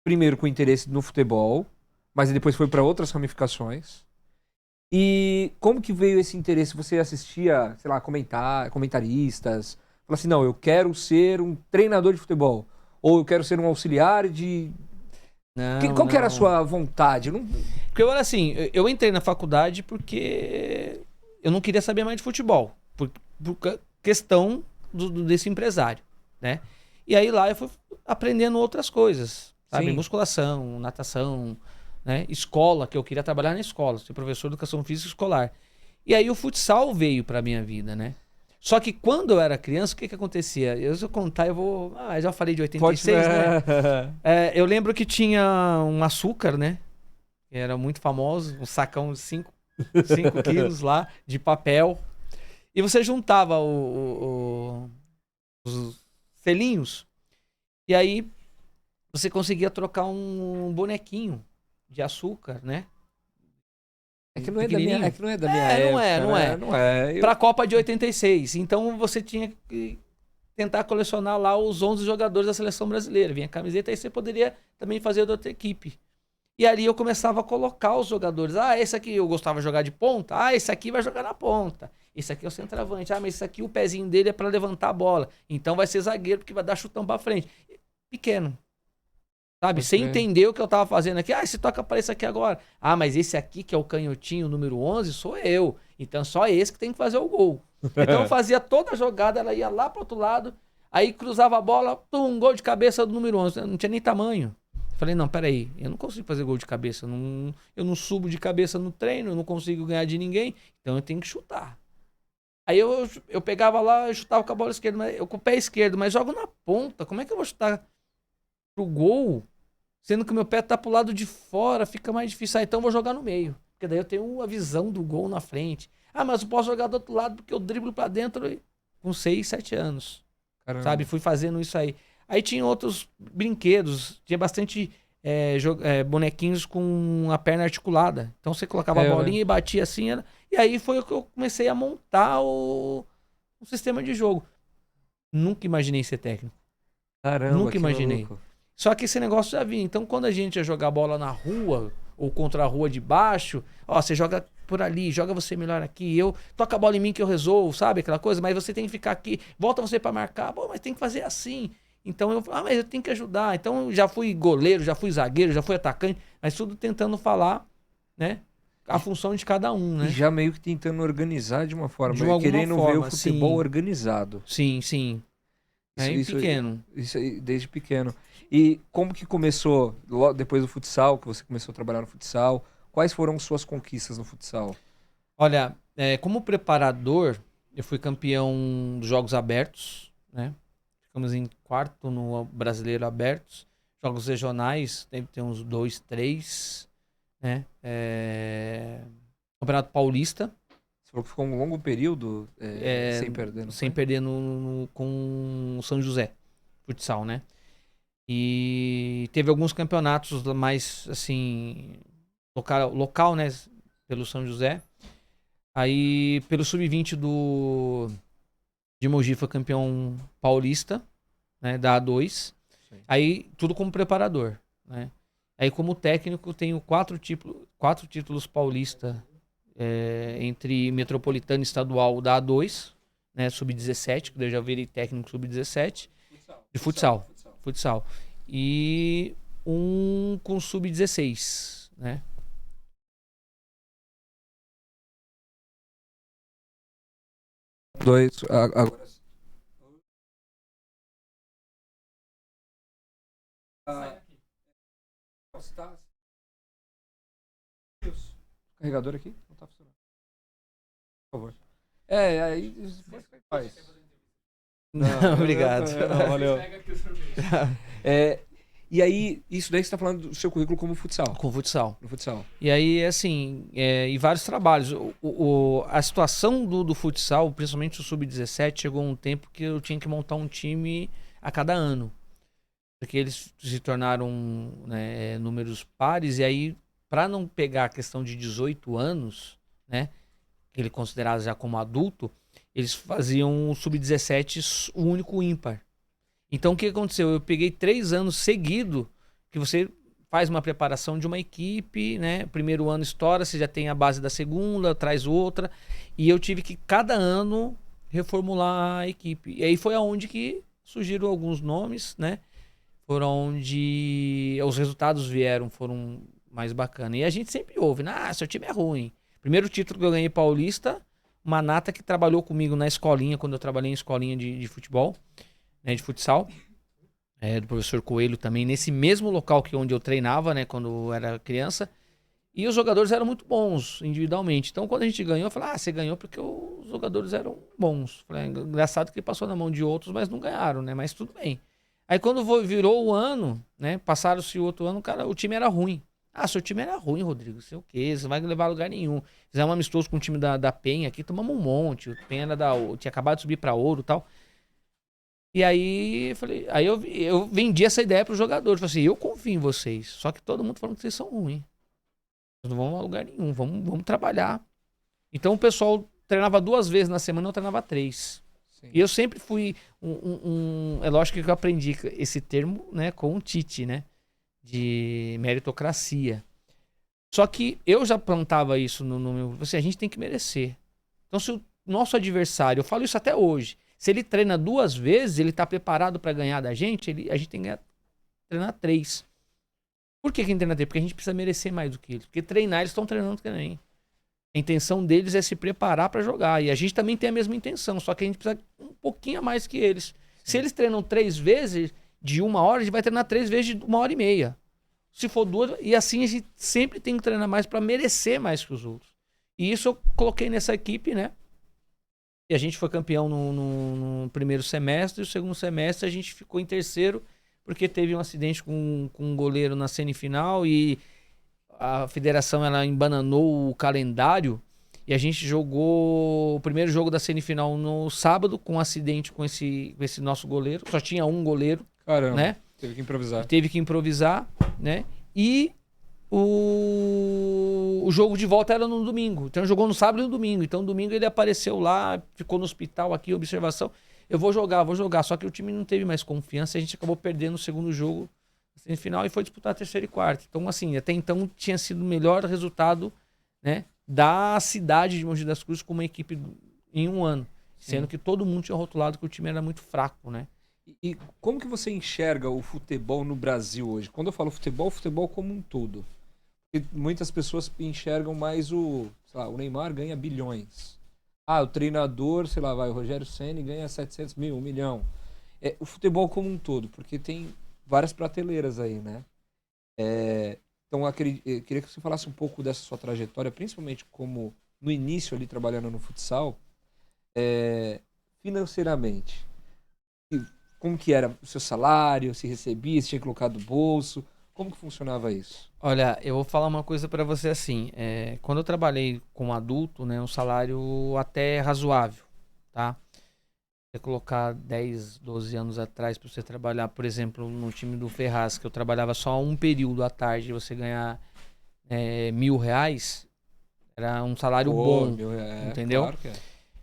primeiro com interesse no futebol, mas depois foi pra outras ramificações. E como que veio esse interesse? Você assistia, sei lá, comentaristas? Falou assim, não, eu quero ser um treinador de futebol. Ou eu quero ser um auxiliar de... Qual que era a sua vontade? Porque eu era assim, eu entrei na faculdade porque eu não queria saber mais de futebol. Por questão desse empresário, né? E aí lá eu fui aprendendo outras coisas, sabe? Sim. Musculação, natação, né? Escola, que eu queria trabalhar na escola, ser professor de educação física escolar. E aí o futsal veio pra minha vida, né? Só que quando eu era criança, o que acontecia? Se eu contar, eu vou... Ah, já falei de 86, né? Eu lembro que tinha um açúcar, né? Que era muito famoso, um sacão de 5 quilos lá, de papel. E você juntava os selinhos. E aí você conseguia trocar um bonequinho de açúcar, né? É que não é da minha época, Não é. né? Não é. Pra Copa de 86. Então você tinha que tentar colecionar lá os 11 jogadores da seleção brasileira. Vinha a camiseta, aí você poderia também fazer da outra equipe. E ali eu começava a colocar os jogadores. Ah, esse aqui eu gostava de jogar de ponta. Ah, esse aqui vai jogar na ponta. Esse aqui é o centroavante. Ah, mas esse aqui o pezinho dele é pra levantar a bola. Então vai ser zagueiro porque vai dar chutão pra frente. Pequeno. Sabe? Sem entender o que eu tava fazendo aqui. Ah, esse toca para esse aqui agora. Ah, mas esse aqui que é o canhotinho número 11 sou eu. Então só esse que tem que fazer o gol. Então eu fazia toda a jogada, ela ia lá pro outro lado, aí cruzava a bola, pum, gol de cabeça do número 11. Não tinha nem tamanho. Falei, não, peraí, eu não consigo fazer gol de cabeça. Eu não subo de cabeça no treino, eu não consigo ganhar de ninguém. Então eu tenho que chutar. Aí eu pegava lá, eu chutava com a bola esquerda, com o pé esquerdo, mas jogo na ponta. Como é que eu vou chutar pro gol, sendo que o meu pé tá pro lado de fora, fica mais difícil. Ah, então eu vou jogar no meio, porque daí eu tenho a visão do gol na frente. Ah, mas eu posso jogar do outro lado porque eu driblo pra dentro com 6, 7 anos. Caramba. Sabe? Fui fazendo isso aí. Aí tinha outros brinquedos, tinha bastante bonequinhos com a perna articulada. Então você colocava a bolinha e batia assim. E aí foi o que eu comecei a montar o sistema de jogo. Nunca imaginei ser técnico. Caramba, nunca imaginei. Maluco. Só que esse negócio já vinha. Então, quando a gente ia jogar bola na rua, ou contra a rua de baixo, ó, você joga por ali, joga você melhor aqui, eu toca a bola em mim que eu resolvo, sabe? Aquela coisa, mas você tem que ficar aqui, volta você pra marcar, pô, mas tem que fazer assim. Então, mas eu tenho que ajudar. Então, já fui goleiro, já fui zagueiro, já fui atacante, mas tudo tentando falar, né? A função de cada um, né? E já meio que tentando organizar de uma forma, de querendo forma, ver o futebol sim. organizado. Sim, sim. Pequeno. Isso aí, desde pequeno. E como que começou, depois do futsal, que você começou a trabalhar no futsal, quais foram suas conquistas no futsal? Olha, como preparador, eu fui campeão dos Jogos Abertos, né? Ficamos em quarto no Brasileiro Abertos. Jogos regionais, deve ter uns 2, 3, né? Campeonato Paulista. Você falou que ficou um longo período sem perder, não sem foi? perder com o São José, futsal, né? E teve alguns campeonatos mais, assim, local, né? Pelo São José. Aí, pelo Sub-20 de Mogi, foi campeão paulista, né? Da A2. Sim. Aí, tudo como preparador, né? Aí, como técnico, tenho 4 títulos paulista entre metropolitano e estadual da A2, né? Sub-17, que eu já virei técnico sub-17. De futsal. E um com sub-16, né? Dois. Agora. Carregador aqui? Não tá funcionando. Por favor. Aí depois faz. Não, obrigado. Não, valeu. E aí, isso daí você tá falando do seu currículo como futsal. Com futsal. No futsal. E aí, assim, e vários trabalhos. A situação do futsal, principalmente o sub-17, chegou um tempo que eu tinha que montar um time a cada ano. Porque eles se tornaram, né, números pares, e aí, para não pegar a questão de 18 anos, né, que ele considerava já como adulto, eles faziam o sub-17 o único ímpar. Então, o que aconteceu? Eu peguei 3 anos seguidos que você faz uma preparação de uma equipe, né? Primeiro ano estoura, você já tem a base da segunda, traz outra. E eu tive que, cada ano, reformular a equipe. E aí foi aonde que surgiram alguns nomes, né? Foram onde os resultados foram mais bacanas. E a gente sempre ouve, seu time é ruim. Primeiro título que eu ganhei paulista, uma nata que trabalhou comigo na escolinha, quando eu trabalhei em escolinha de futebol, né, de futsal, do professor Coelho também, nesse mesmo local que onde eu treinava, né, quando eu era criança. E os jogadores eram muito bons individualmente. Então, quando a gente ganhou, eu falei, você ganhou porque os jogadores eram bons. Falei, engraçado que passou na mão de outros, mas não ganharam, né? Mas tudo bem. Aí, quando virou o ano, né, passaram-se o outro ano, cara, o time era ruim. Seu time era ruim, Rodrigo, sei o quê, você não vai levar a lugar nenhum. Fizemos um amistoso com o time da Penha aqui, tomamos um monte. O Penha tinha acabado de subir pra ouro e tal. E aí, eu vendi essa ideia pro jogador. Falei assim, eu confio em vocês, só que todo mundo falando que vocês são ruins. Vocês não vão a lugar nenhum, vamos trabalhar. Então o pessoal treinava 2 vezes na semana, eu treinava 3. Sim. E eu sempre fui é lógico que eu aprendi esse termo, né, com o Tite, né, de meritocracia. Só que eu já plantava isso no meu... Assim, a gente tem que merecer. Então, se o nosso adversário, eu falo isso até hoje, se ele treina 2 vezes, ele tá preparado para ganhar da gente, a gente tem que treinar 3. Por que treina 3? Porque a gente precisa merecer mais do que eles. Porque treinar, eles estão treinando também. A intenção deles é se preparar para jogar. E a gente também tem a mesma intenção, só que a gente precisa um pouquinho a mais que eles. Sim. Se eles treinam 3 vezes de 1 hora, a gente vai treinar 3 vezes de 1h30. Se for 2, e assim a gente sempre tem que treinar mais para merecer mais que os outros. E isso eu coloquei nessa equipe, né? E a gente foi campeão no primeiro semestre, e o segundo semestre a gente ficou em terceiro, porque teve um acidente com um goleiro na semifinal e a federação ela embananou o calendário e a gente jogou o primeiro jogo da semifinal no sábado com um acidente com esse nosso goleiro. Só tinha um goleiro. Caramba, né? Teve que improvisar. Né? E o jogo de volta era no domingo. Então jogou no sábado e no domingo. Então no domingo ele apareceu lá, ficou no hospital aqui, observação. Eu vou jogar. Só que o time não teve mais confiança e a gente acabou perdendo o segundo jogo na semifinal e foi disputar a terceira e quarta. Então, assim, até então tinha sido o melhor resultado, né, da cidade de Mogi das Cruzes com uma equipe em um ano. Sim. Sendo que todo mundo tinha rotulado que o time era muito fraco, né? E como que você enxerga o futebol no Brasil hoje? Quando eu falo futebol como um todo. Porque muitas pessoas enxergam mais o Neymar ganha bilhões. O treinador, o Rogério Ceni ganha 700 mil, 1 milhão. O futebol como um todo, porque tem várias prateleiras aí, né? Então, eu queria que você falasse um pouco dessa sua trajetória, principalmente como no início ali trabalhando no futsal, financeiramente. Como que era o seu salário, se recebia, se tinha que colocar do bolso, como que funcionava isso? Olha, eu vou falar uma coisa pra você assim, quando eu trabalhei como adulto, né, um salário até razoável, tá? Você colocar 10, 12 anos atrás pra você trabalhar, por exemplo, no time do Ferraz, que eu trabalhava só um período à tarde, você ganhar R$ 1.000, era um salário bom, entendeu? Claro que é.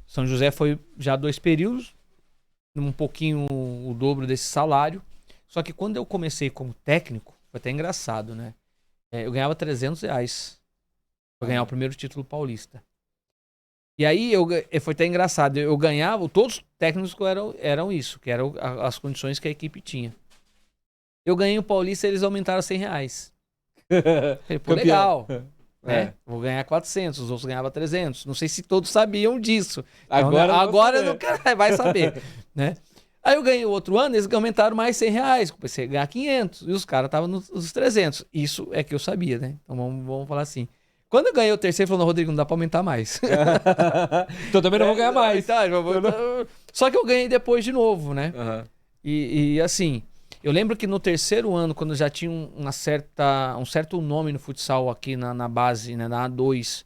São José foi já 2 períodos, um pouquinho o dobro desse salário. Só que quando eu comecei como técnico, foi até engraçado, né? Eu ganhava R$ 300 pra ganhar o primeiro título paulista. E aí foi até engraçado, eu ganhava, todos os técnicos eram isso, que eram as condições que a equipe tinha. Eu ganhei o Paulista e eles aumentaram R$ 100. Falei, pô, legal. Né? Vou ganhar 400, os outros ganhavam 300. Não sei se todos sabiam disso. Então, agora não vai saber. Né? Aí eu ganhei o outro ano, eles aumentaram mais R$ 100. Comecei a ganhar 500 e os caras estavam nos 300. Isso é que eu sabia, né? Então vamos falar assim. Quando eu ganhei o terceiro, falou, não, Rodrigo, não dá pra aumentar mais. Então também não vou ganhar mais. Só que eu ganhei depois de novo, né? Uhum. E assim, eu lembro que no terceiro ano, quando já tinha um certo nome no futsal aqui na base, né, na A2,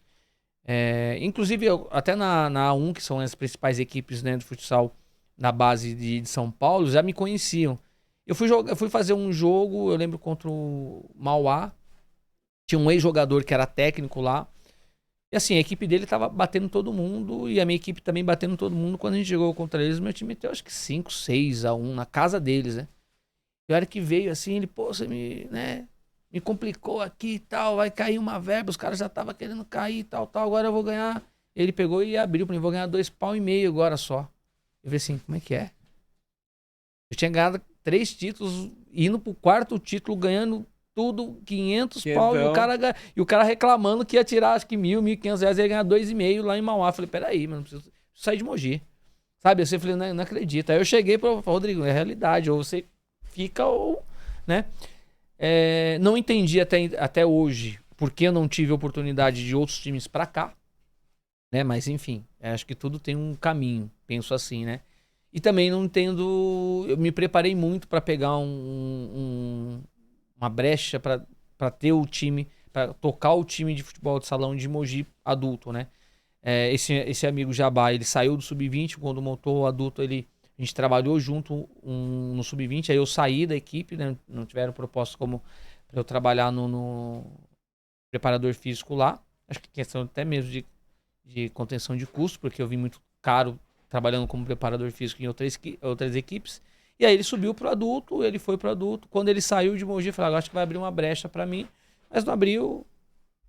inclusive até na A1, que são as principais equipes, né, do futsal na base de São Paulo, já me conheciam. Eu fui fazer um jogo, eu lembro, contra o Mauá. Tinha um ex-jogador que era técnico lá. E assim, a equipe dele tava batendo todo mundo e a minha equipe também batendo todo mundo. Quando a gente jogou contra eles, meu time meteu acho que 5-6-1 na casa deles, né? E a hora que veio assim, ele, pô, você me complicou aqui e tal, vai cair uma verba, os caras já estavam querendo cair e tal, agora eu vou ganhar. Ele pegou e abriu pra mim, vou ganhar R$2,5 pau agora só. Eu falei assim, como é que é? Eu tinha ganhado 3 títulos, indo pro 4º título, ganhando tudo, 500 pau, e o cara reclamando que ia tirar acho que R$1.000, R$1.500, ia ganhar R$2,5 lá em Mauá. Eu falei, peraí, mano, preciso sair de Mogi. Sabe, assim, eu falei, não acredito. Aí eu cheguei para Rodrigo, é realidade, ou você fica ou, né? Não entendi até hoje porque eu não tive oportunidade de outros times pra cá, né? Mas enfim, acho que tudo tem um caminho, penso assim, né? E também não entendo, eu me preparei muito para pegar uma brecha para ter o time, para tocar o time de futebol de salão de Mogi adulto, né? Esse amigo Jabá, ele saiu do Sub-20, quando montou o adulto, a gente trabalhou junto no Sub-20, aí eu saí da equipe, né? Não tiveram proposta como para eu trabalhar no preparador físico lá. Acho que questão até mesmo de contenção de custo, porque eu vim muito caro trabalhando como preparador físico em outras equipes. E aí ele subiu pro adulto, ele foi pro adulto. Quando ele saiu de Mogi, eu falei, acho que vai abrir uma brecha para mim. Mas não abriu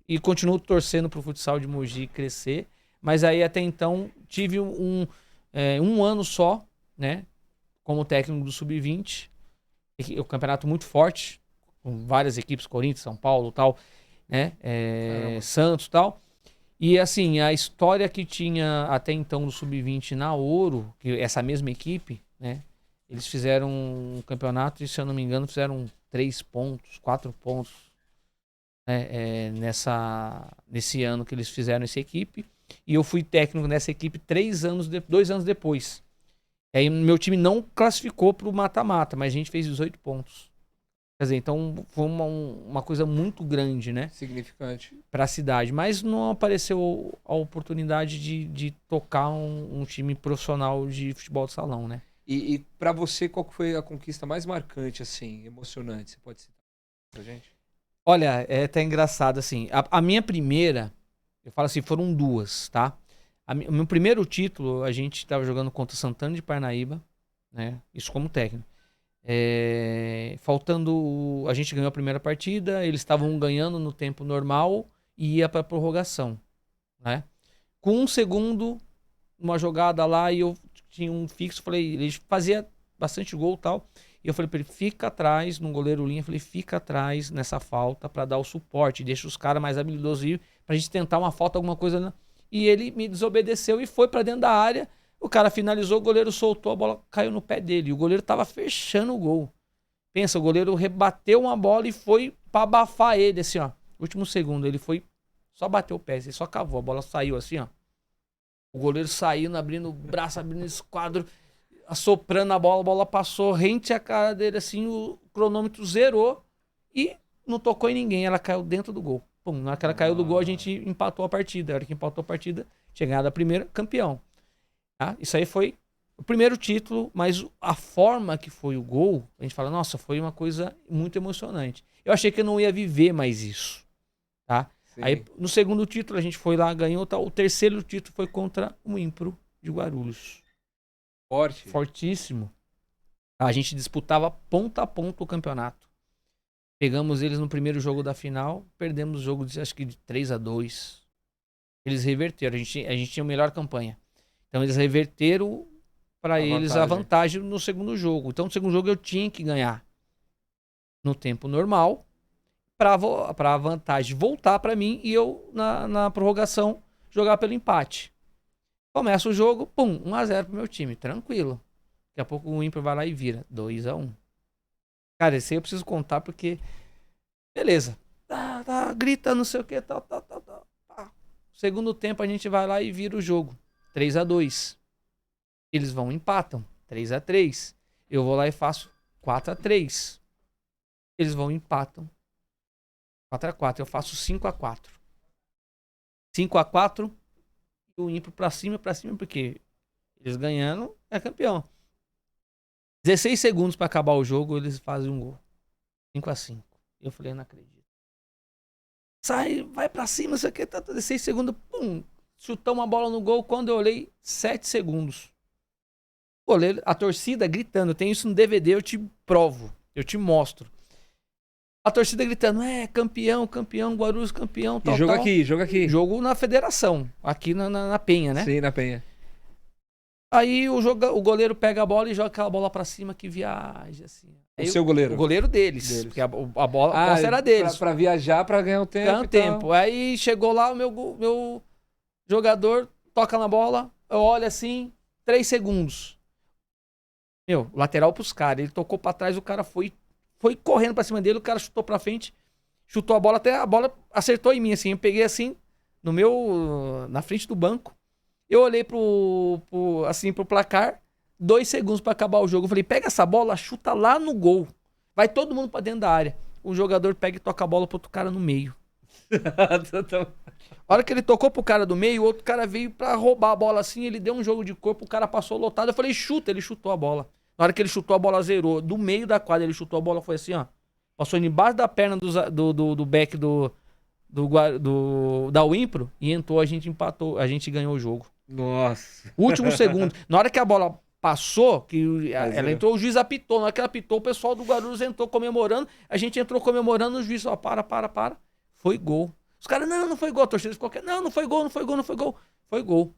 e continuo torcendo pro futsal de Mogi crescer. Mas aí até então tive um ano só, né, como técnico do Sub-20. O campeonato muito forte, com várias equipes, Corinthians, São Paulo, tal, né, Santos, tal. E assim, a história que tinha até então do Sub-20 na Ouro, que essa mesma equipe, né, eles fizeram um campeonato e, se eu não me engano, fizeram 3 pontos, 4 pontos, né, nesse ano que eles fizeram essa equipe. E eu fui técnico nessa equipe 2 anos depois. E aí meu time não classificou para o mata-mata, mas a gente fez 18 pontos. Quer dizer, então foi uma coisa muito grande, né? Significante. Para a cidade. Mas não apareceu a oportunidade de tocar um time profissional de futebol de salão, né? E para você, qual foi a conquista mais marcante, assim, emocionante? Você pode citar pra gente? Olha, é até engraçado, assim. A minha primeira, eu falo assim, foram 2, tá? O meu primeiro título, a gente estava jogando contra Santana de Parnaíba, né? Isso como técnico. Faltando, a gente ganhou a primeira partida, eles estavam ganhando no tempo normal e ia para prorrogação, né? Com 1 segundo, uma jogada lá, e eu tinha um fixo, falei, ele fazia bastante gol e tal, e eu falei para ele, fica atrás, no goleiro linha, falei, fica atrás nessa falta para dar o suporte, deixa os caras mais habilidosos ir, pra gente tentar uma falta, alguma coisa, né? E ele me desobedeceu e foi para dentro da área. O cara finalizou, o goleiro soltou, a bola caiu no pé dele. O goleiro tava fechando o gol. Pensa, o goleiro rebateu uma bola e foi pra abafar ele, assim, ó. Último segundo, ele foi, só bateu o pé, ele só cavou, a bola saiu assim, ó. O goleiro saindo, abrindo o braço, abrindo o esquadro, assoprando a bola passou rente à cara dele, assim, o cronômetro zerou e não tocou em ninguém, ela caiu dentro do gol. Pum, na hora que ela caiu do gol, a gente empatou a partida. A hora que empatou a partida, tinha ganhado a primeira, campeão. Tá? Isso aí foi o primeiro título, mas a forma que foi o gol, a gente fala, nossa, foi uma coisa muito emocionante. Eu achei que eu não ia viver mais isso. tá? Sim. Aí, no segundo título, a gente foi lá, ganhou, tá? O terceiro título foi contra o Impro de Guarulhos. Forte. Fortíssimo. A gente disputava ponta a ponta o campeonato. Pegamos eles no primeiro jogo da final, perdemos o jogo, acho que de 3-2. Eles reverteram, a gente tinha a melhor campanha. Então eles reverteram para eles a vantagem no segundo jogo. Então no segundo jogo eu tinha que ganhar no tempo normal para a vantagem voltar para mim e eu na prorrogação jogar pelo empate. Começa o jogo, pum, 1-0 pro meu time, tranquilo. Daqui a pouco o Impro vai lá e vira 2-1. Cara, esse aí eu preciso contar porque beleza. Grita, não sei o que, tal. Segundo tempo a gente vai lá e vira o jogo. 3-2. Eles vão e empatam. 3-3. Eu vou lá e faço 4-3. Eles vão e empatam. 4-4. Eu faço 5-4. 5-4. E o Impro pra cima, porque eles ganhando é campeão. 16 segundos pra acabar o jogo, eles fazem um gol. 5-5. Eu falei, não acredito. Sai, vai pra cima, isso aqui tá 16 segundos, pum, chutou uma bola no gol. Quando eu olhei, 7 segundos. Goleiro, a torcida gritando, tem isso no DVD, eu te provo, eu te mostro. A torcida gritando, campeão, Guarulhos campeão, tal, e jogo tal. Jogo aqui. Jogo na federação, aqui na Penha, né? Sim, na Penha. Aí o goleiro pega a bola e joga aquela bola pra cima que viaja, assim. O seu goleiro? O goleiro deles. Porque a bola a posse era deles. Pra viajar, pra ganhar o tempo. Ganhar o tempo. Aí chegou lá, o meu jogador toca na bola, eu olho assim, 3 segundos. Lateral pros caras. Ele tocou pra trás, o cara foi correndo pra cima dele, o cara chutou pra frente, chutou a bola, até a bola acertou em mim, assim. Eu peguei assim, na frente do banco. Eu olhei pro placar, 2 segundos pra acabar o jogo. Eu falei, pega essa bola, chuta lá no gol. Vai todo mundo pra dentro da área. O jogador pega e toca a bola pro outro cara no meio. A hora que ele tocou pro cara do meio, o outro cara veio pra roubar a bola assim, ele deu um jogo de corpo, o cara passou lotado. Eu falei, chuta, ele chutou a bola. Na hora que ele chutou, a bola zerou. Do meio da quadra, ele chutou a bola, foi assim, ó. Passou embaixo da perna do back da Wimpro e entrou, a gente empatou, a gente ganhou o jogo. Nossa. Último segundo. Na hora que a bola passou, que ela entrou, o juiz apitou. Na hora que ela apitou, o pessoal do Guarulhos entrou comemorando. A gente entrou comemorando, o juiz, ó, para. Foi gol. Os caras, não foi gol. A torcida ficou, não foi gol. Foi gol.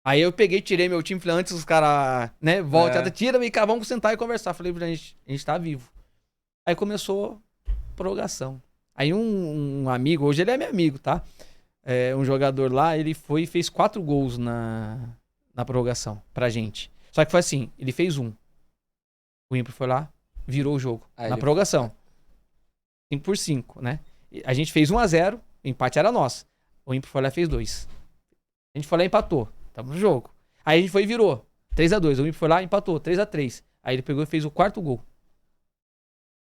Aí eu peguei, tirei meu time, falei, antes os caras, né, volta, tira-me cá, vamos sentar e conversar. Falei pra gente, a gente tá vivo. Aí começou prorrogação. Aí um amigo, hoje ele é meu amigo, tá? Um jogador lá, ele foi e fez 4 gols na prorrogação pra gente. Só que foi assim, ele fez 1. O Impro foi lá, virou o jogo. Na prorrogação. 5-5, né? A gente fez 1-0, o empate era nosso. O Impro foi lá e fez 2. A gente foi lá e empatou. Tamo no jogo. Aí a gente foi e virou. 3-2. O Impro foi lá e empatou. 3-3. Aí ele pegou e fez o 4º gol.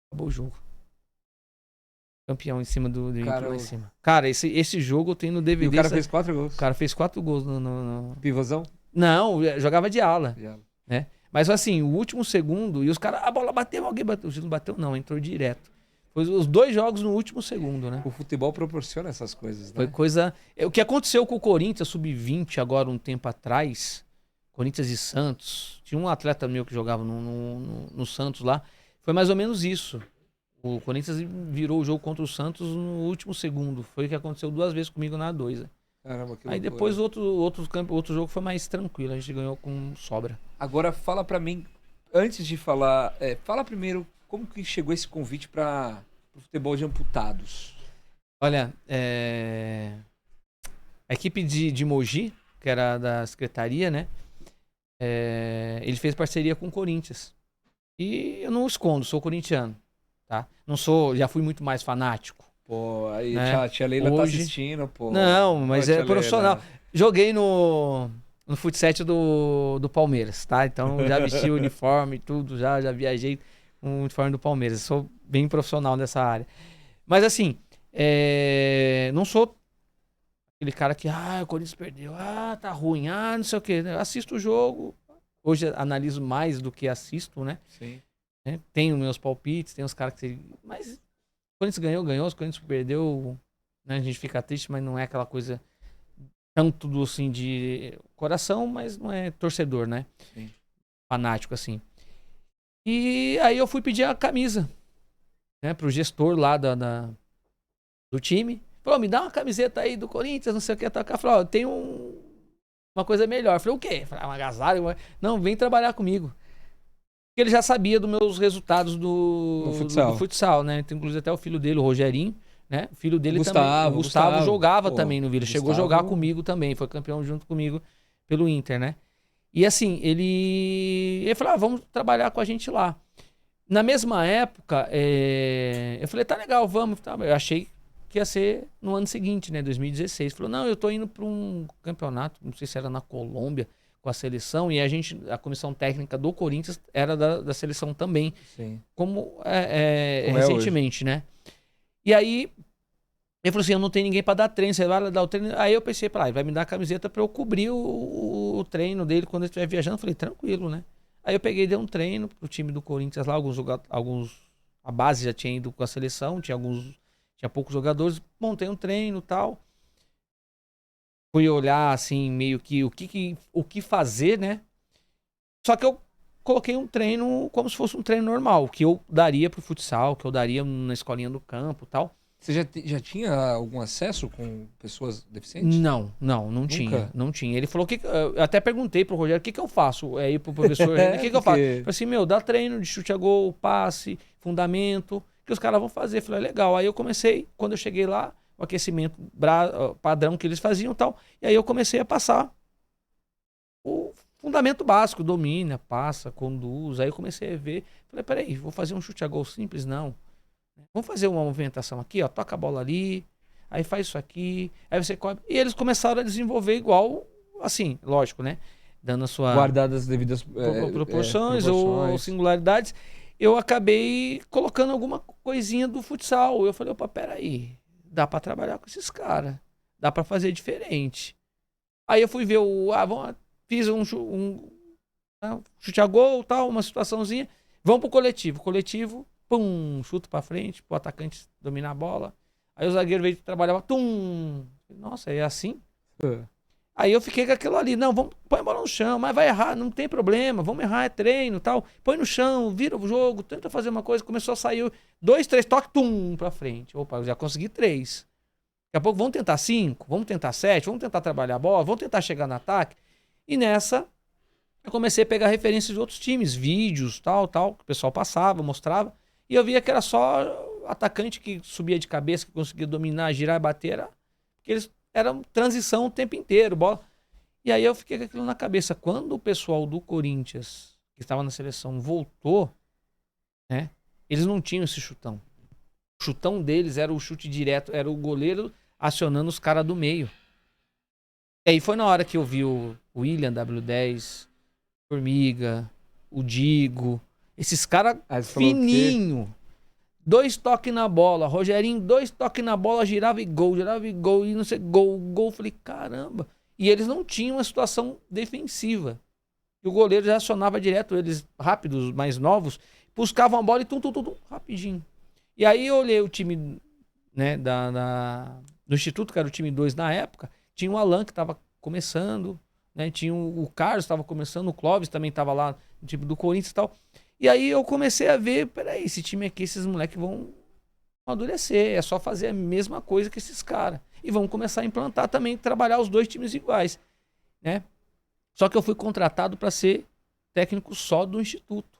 Acabou o jogo. Campeão em cima do Impro lá em cima. Cara, esse jogo eu tenho no DVD. E o cara fez 4 gols. O cara fez 4 gols no... Pivôzão? Não, jogava de ala. Né? Mas assim, o último segundo, e os caras, a bola bateu, alguém bateu. O Gil não bateu, não, entrou direto. Foi os 2 jogos no último segundo, né? O futebol proporciona essas coisas, né? Foi coisa... O que aconteceu com o Corinthians Sub-20 agora um tempo atrás, Corinthians e Santos, tinha um atleta meu que jogava no Santos lá, foi mais ou menos isso. O Corinthians virou o jogo contra o Santos no último segundo. Foi o que aconteceu 2 vezes comigo na 2. Caramba, que aí loucura. Depois outro jogo foi mais tranquilo, a gente ganhou com sobra. Agora fala pra mim, antes de falar, fala primeiro como que chegou esse convite para o futebol de amputados. Olha, a equipe de Mogi, que era da secretaria, né? Ele fez parceria com o Corinthians. E eu não escondo, sou corintiano, tá? Não sou, já fui muito mais fanático. Pô, aí né? a tia Leila Hoje... tá assistindo, pô. Não, mas é profissional. Leila. Joguei no futsal do Palmeiras, tá? Então já vesti o uniforme e tudo, já viajei com o uniforme do Palmeiras. Sou bem profissional nessa área. Mas assim, não sou aquele cara que, o Corinthians perdeu, tá ruim, não sei o quê. Eu assisto o jogo, hoje analiso mais do que assisto, né? Sim. Tenho meus palpites, tem os caras que... Mas o Corinthians ganhou, o Corinthians perdeu, né? A gente fica triste, mas não é aquela coisa tanto do assim de coração, mas não é torcedor, né? Sim. Fanático assim. E aí eu fui pedir a camisa, né, pro gestor lá do time. Falou, me dá uma camiseta aí do Corinthians, não sei o que, tá cá. Falou, tem uma coisa melhor. Eu falei, o quê? Falei, um agasalho? Não, vem trabalhar comigo. Porque ele já sabia dos meus resultados do futsal, né? Tem, inclusive até o filho dele, o Rogerinho, né? O filho dele também. O Gustavo jogava também no Vila. Chegou a jogar comigo também. Foi campeão junto comigo pelo Inter, né? E assim, ele falou, vamos trabalhar com a gente lá. Na mesma época, eu falei, tá legal, vamos. Tá. Eu achei que ia ser no ano seguinte, né? 2016. Falou, não, eu tô indo para um campeonato, não sei se era na Colômbia, com a seleção, e a comissão técnica do Corinthians era da seleção também. Sim. Como recentemente, né? E aí, ele falou assim, eu não tenho ninguém para dar treino, você vai dar o treino. Aí eu pensei, ele vai me dar a camiseta para eu cobrir o treino dele quando ele estiver viajando. Eu falei, tranquilo, né? Aí eu peguei e dei um treino pro time do Corinthians lá, a base já tinha ido com a seleção, tinha poucos jogadores, montei um treino e tal. Fui olhar assim, meio que o que fazer, né? Só que eu coloquei um treino como se fosse um treino normal, que eu daria pro futsal, que eu daria na escolinha do campo e tal. Você já tinha algum acesso com pessoas deficientes? Não tinha. Não tinha. Ele falou que. Eu até perguntei pro Rogério o que eu faço. Aí pro professor, o que eu faço? Eu falei assim, dá treino de chute a gol, passe, fundamento, que os caras vão fazer. Eu falei, legal. Aí eu comecei, quando eu cheguei lá, o aquecimento padrão que eles faziam e tal. E aí eu comecei a passar o fundamento básico, domina, passa, conduz. Aí eu comecei a ver. Falei, peraí, vou fazer um chute a gol simples? Não. Vamos fazer uma movimentação aqui, ó, toca a bola ali, aí faz isso aqui, aí você cobre. E eles começaram a desenvolver igual, assim, lógico, né? Dando a sua... Guardadas as devidas proporções ou singularidades. Eu acabei colocando alguma coisinha do futsal. Eu falei, opa, peraí, dá pra trabalhar com esses caras, dá pra fazer diferente. Aí eu fui ver fiz um chute a gol, tal, uma situaçãozinha, vamos pro coletivo. Coletivo, pum, chuto pra frente, pro atacante dominar a bola. Aí o zagueiro veio trabalhar, tum. Nossa, é assim? Aí eu fiquei com aquilo ali, não, põe a bola no chão, mas vai errar, não tem problema, vamos errar, é treino, tal. Põe no chão, vira o jogo, tenta fazer uma coisa, começou a sair 2, 3 toques, tum, pra frente. Opa, eu já consegui 3. Daqui a pouco vamos tentar 5, vamos tentar 7, vamos tentar trabalhar a bola, vamos tentar chegar no ataque. E nessa, eu comecei a pegar referências de outros times, vídeos, tal, que o pessoal passava, mostrava. E eu via que era só atacante que subia de cabeça, que conseguia dominar, girar e bater. Porque eles eram transição o tempo inteiro. Bola. E aí eu fiquei com aquilo na cabeça. Quando o pessoal do Corinthians, que estava na seleção, voltou, né? Eles não tinham esse chutão. O chutão deles era o chute direto, era o goleiro acionando os caras do meio. E aí foi na hora que eu vi o William W10, Formiga, o Digo... Esses caras fininho. 2 toques na bola. Rogerinho, 2 toques na bola, girava e gol, e não sei, gol. Falei, caramba. E eles não tinham uma situação defensiva. E o goleiro já acionava direto, eles rápidos, mais novos, buscavam a bola e tum, rapidinho. E aí eu olhei o time, né, do Instituto, que era o time 2 na época, tinha o Alan que estava começando, né, tinha o Carlos estava começando, o Clóvis também estava lá no time do Corinthians e tal. E aí eu comecei a ver, peraí, esse time aqui, esses moleques vão amadurecer, é só fazer a mesma coisa que esses caras. E vamos começar a implantar também, trabalhar os 2 times iguais, né? Só que eu fui contratado para ser técnico só do Instituto.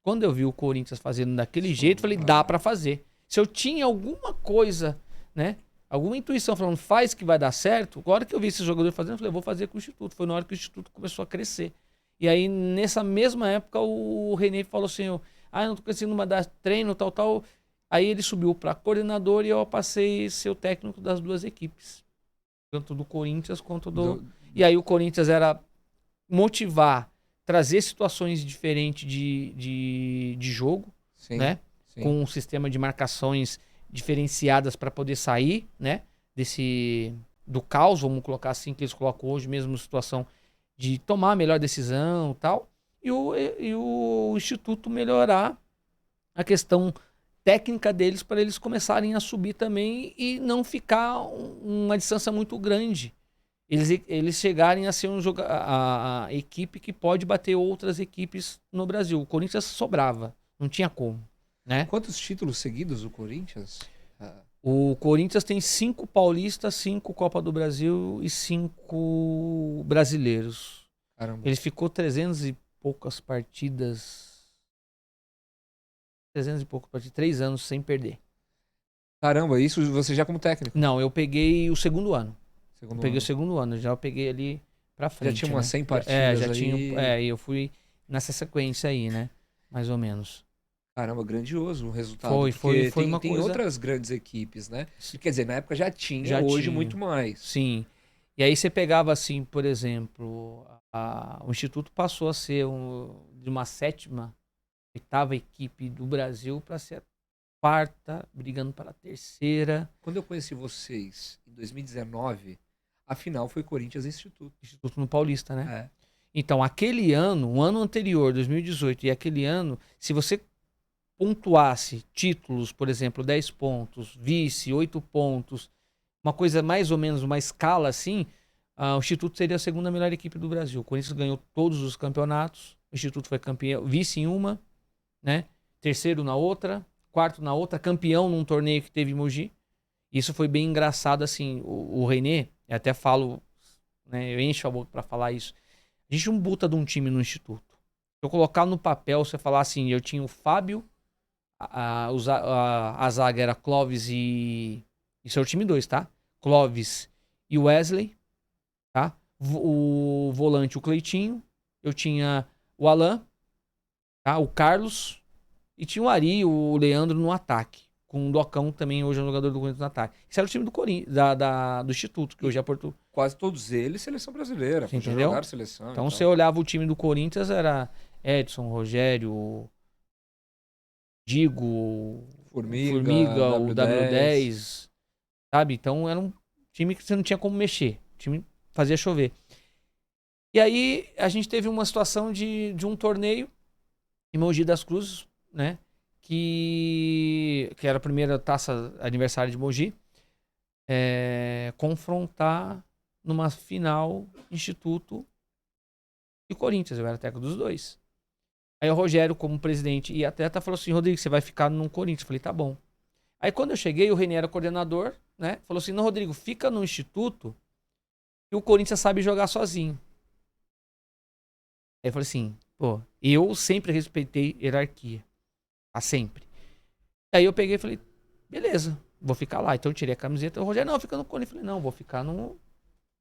Quando eu vi o Corinthians fazendo daquele jeito, falei, dá para fazer. Se eu tinha alguma coisa, né? Alguma intuição falando, faz que vai dar certo, agora que eu vi esse jogador fazendo, eu falei, vou fazer com o Instituto. Foi na hora que o Instituto começou a crescer. E aí, nessa mesma época, o René falou assim, eu não tô conseguindo dar treino, tal. Aí ele subiu para coordenador e eu passei a ser o técnico das 2 equipes. Tanto do Corinthians quanto do... E aí o Corinthians era motivar, trazer situações diferentes de jogo, sim, né? Sim. Com um sistema de marcações diferenciadas para poder sair, né? Do caos, vamos colocar assim, que eles colocam hoje, mesmo situação de tomar a melhor decisão e tal, e o Instituto melhorar a questão técnica deles para eles começarem a subir também e não ficar uma distância muito grande. Eles chegarem a ser a equipe que pode bater outras equipes no Brasil. O Corinthians sobrava, não tinha como, né? Quantos títulos seguidos o Corinthians? O Corinthians tem 5 paulistas, 5 Copa do Brasil e 5 brasileiros. Caramba. Ele ficou 300 e poucas partidas. 300 e poucas partidas, 3 anos sem perder. Caramba, isso você já como técnico? Não, eu peguei o segundo ano. Segundo Peguei ano. o segundo ano, já peguei ali pra frente. Já tinha umas 100 né? partidas já aí. tinha. Eu fui nessa sequência aí, né? Mais ou menos. Caramba, grandioso o resultado. Foi tem, uma tem coisa... outras grandes equipes, né? Quer dizer, na época já tinha, Já hoje tinha. muito mais. Sim. E aí você pegava assim, por exemplo, o Instituto passou a ser de uma 7ª, 8ª equipe do Brasil para ser a 4ª, brigando para a 3ª. Quando eu conheci vocês, em 2019, a final foi Corinthians e Instituto. Instituto no Paulista, né? É. Então, aquele ano, o ano anterior, 2018, e aquele ano, se você pontuasse títulos, por exemplo, 10 pontos, vice, 8 pontos, uma coisa mais ou menos, uma escala assim, o Instituto seria a 2ª melhor equipe do Brasil. O Corinthians ganhou todos os campeonatos, o Instituto foi campeão, vice em uma, né? 3º na outra, 4º na outra, campeão num torneio que teve em Mogi. Isso foi bem engraçado, assim, o René, eu até falo, né, eu encho a boca pra falar isso. A gente não buta de um time no Instituto. Se eu colocar no papel, você falar assim, eu tinha o Fábio, a zaga era Clóvis e... Isso é o time 2, tá? Clóvis e Wesley, tá? O volante, o Cleitinho. Eu tinha o Alan, tá? O Carlos. E tinha o Ari, o Leandro no ataque. Com o Docão também, hoje é um jogador do Corinthians no ataque. Esse era o time do Corinthians, do Instituto, que hoje é Porto. Quase todos eles, seleção brasileira. Você Já entendeu? jogaram seleção. Então você olhava o time do Corinthians, era Edson, Rogério, Digo, Formiga, o W10, sabe? Então era um time que você não tinha como mexer. O time fazia chover. E aí a gente teve uma situação de um torneio em Mogi das Cruzes, né? Que era a primeira taça aniversário de Mogi. Confrontar numa final Instituto e Corinthians. Eu era técnico dos dois. Aí o Rogério, como presidente e atleta, falou assim: Rodrigo, você vai ficar no Corinthians. Eu falei, tá bom. Aí quando eu cheguei, o René era coordenador, né? Falou assim: não, Rodrigo, fica no Instituto que o Corinthians sabe jogar sozinho. Aí eu falei assim, pô, eu sempre respeitei hierarquia. Sempre. Aí eu peguei e falei, beleza, vou ficar lá. Então eu tirei a camiseta. O Rogério, não, fica no Corinthians. Eu falei, não, vou ficar no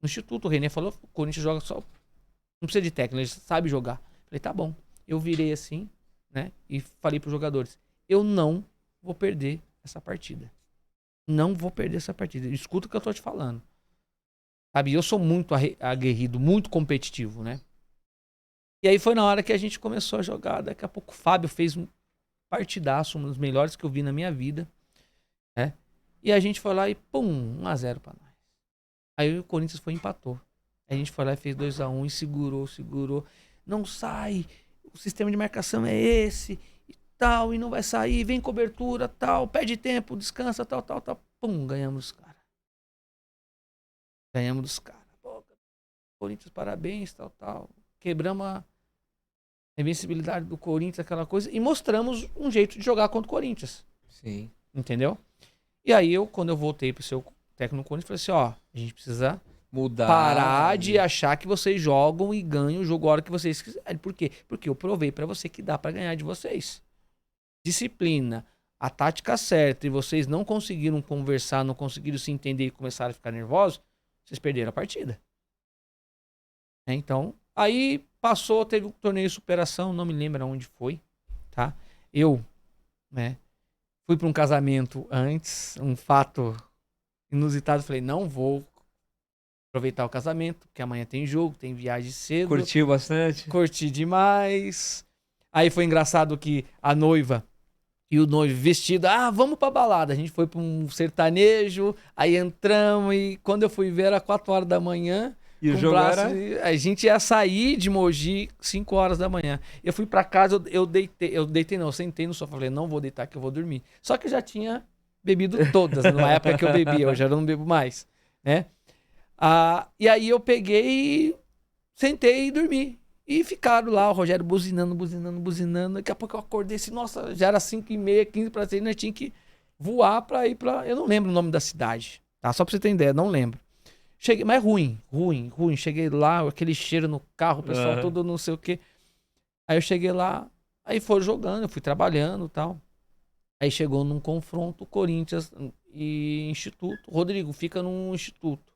Instituto. O René falou, o Corinthians joga só. Não precisa de técnico, ele sabe jogar. Eu falei, tá bom. Eu virei assim, né? E falei pros jogadores, eu não vou perder essa partida. Não vou perder essa partida. Escuta o que eu tô te falando. Sabe, eu sou muito aguerrido, muito competitivo, né? E aí foi na hora que a gente começou a jogar. Daqui a pouco o Fábio fez um partidaço, um dos melhores que eu vi na minha vida, né? E a gente foi lá e pum, 1-0 pra nós. Aí o Corinthians foi e empatou. Aí a gente foi lá e fez 2-1 e segurou. Não sai, o sistema de marcação é esse e tal, e não vai sair, vem cobertura, tal, perde tempo, descansa, tal. Pum, ganhamos dos caras. Ganhamos dos caras. Corinthians, parabéns, tal. Quebramos a invencibilidade do Corinthians, aquela coisa, e mostramos um jeito de jogar contra o Corinthians. Sim. Entendeu? E aí, quando eu voltei pro seu técnico no Corinthians, falei assim, a gente precisa mudar, parar de achar que vocês jogam e ganham o jogo a hora que vocês quiserem. Por quê? Porque eu provei pra você que dá pra ganhar de vocês. Disciplina, a tática certa, e vocês não conseguiram conversar, não conseguiram se entender e começaram a ficar nervosos, vocês perderam a partida. Então, aí passou, teve um torneio de superação, não me lembro onde foi, tá? Eu, né, fui para um casamento antes, um fato inusitado, falei, não vou aproveitar o casamento, porque amanhã tem jogo, tem viagem cedo. Curtiu bastante? Curti demais. Aí foi engraçado que a noiva e o noivo vestido, vamos pra balada. A gente foi pra um sertanejo, aí entramos e quando eu fui ver era 4 horas da manhã, E o com jogo braço. era... A gente ia sair de Mogi 5 horas da manhã. Eu fui pra casa, eu deitei não, eu sentei no sofá, falei, não vou deitar que eu vou dormir. Só que eu já tinha bebido todas, numa época que eu bebia, hoje eu não bebo mais, né? E aí eu peguei e sentei e dormi. E ficaram lá, o Rogério buzinando. Daqui a pouco eu acordei assim, nossa, já era 5h30, 15 para 6, nós tínhamos que voar pra ir pra... Eu não lembro o nome da cidade, tá? Só pra você ter ideia, não lembro. Cheguei, mas ruim. Cheguei lá, aquele cheiro no carro, o pessoal todo não sei o quê. Aí eu cheguei lá, aí foram jogando, eu fui trabalhando e tal. Aí chegou num confronto, Corinthians e Instituto. Rodrigo, fica no Instituto.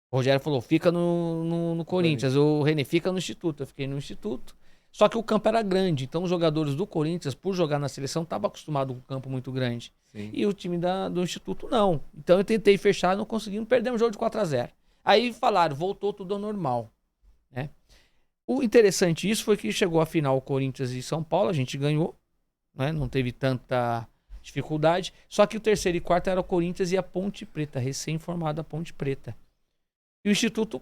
O Rogério falou, fica no Corinthians. O René, fica no Instituto. Eu fiquei no Instituto. Só que o campo era grande. Então os jogadores do Corinthians, por jogar na seleção, estavam acostumados com um campo muito grande. Sim. E o time do Instituto não. Então eu tentei fechar, não consegui, perdemos o jogo de 4-0. Aí falaram, voltou tudo ao normal. Né? O interessante disso foi que chegou a final Corinthians e São Paulo, a gente ganhou. Né? Não teve tanta dificuldade. Só que o terceiro e quarto era o Corinthians e a Ponte Preta, recém-formada Ponte Preta. E o Instituto,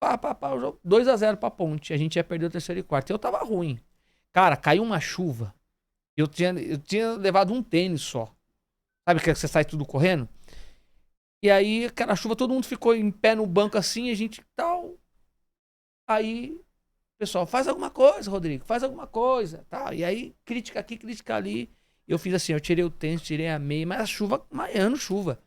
2-0 pra Ponte. A gente ia perder o terceiro e quarto. E eu tava ruim. Cara, caiu uma chuva. Eu tinha levado um tênis só. Sabe que você sai tudo correndo? E aí, aquela chuva, todo mundo ficou em pé no banco assim, a gente tal. Aí, o pessoal, faz alguma coisa, Rodrigo, faz alguma coisa. Tá? E aí, crítica aqui, crítica ali. Eu fiz assim, eu tirei o tênis, tirei a meia, mas a chuva, maiando chuva.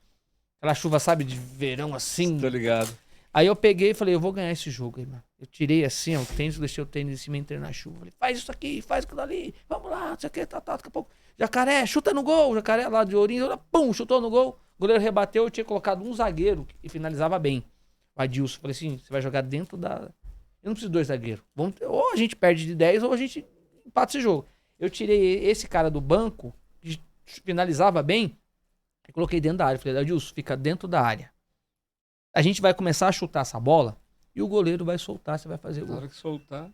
Aquela chuva, sabe, de verão assim. Tô ligado. Aí eu peguei e falei, eu vou ganhar esse jogo aí, mano. Eu tirei assim, ó, o tênis, deixei o tênis em cima e entrei na chuva. Falei, faz isso aqui, faz aquilo ali, vamos lá, não sei o que, daqui a pouco. Jacaré, chuta no gol, Jacaré lá de Ourinhos, pum, chutou no gol. O goleiro rebateu, eu tinha colocado um zagueiro e finalizava bem. O Adilson, falei assim, você vai jogar dentro da... Eu não preciso de 2 zagueiros. Ou a gente perde de 10 ou a gente empata esse jogo. Eu tirei esse cara do banco, que finalizava bem, e coloquei dentro da área. Falei, Adilson, fica dentro da área. A gente vai começar a chutar essa bola e o goleiro vai soltar, você vai fazer o gol. Na hora que soltar...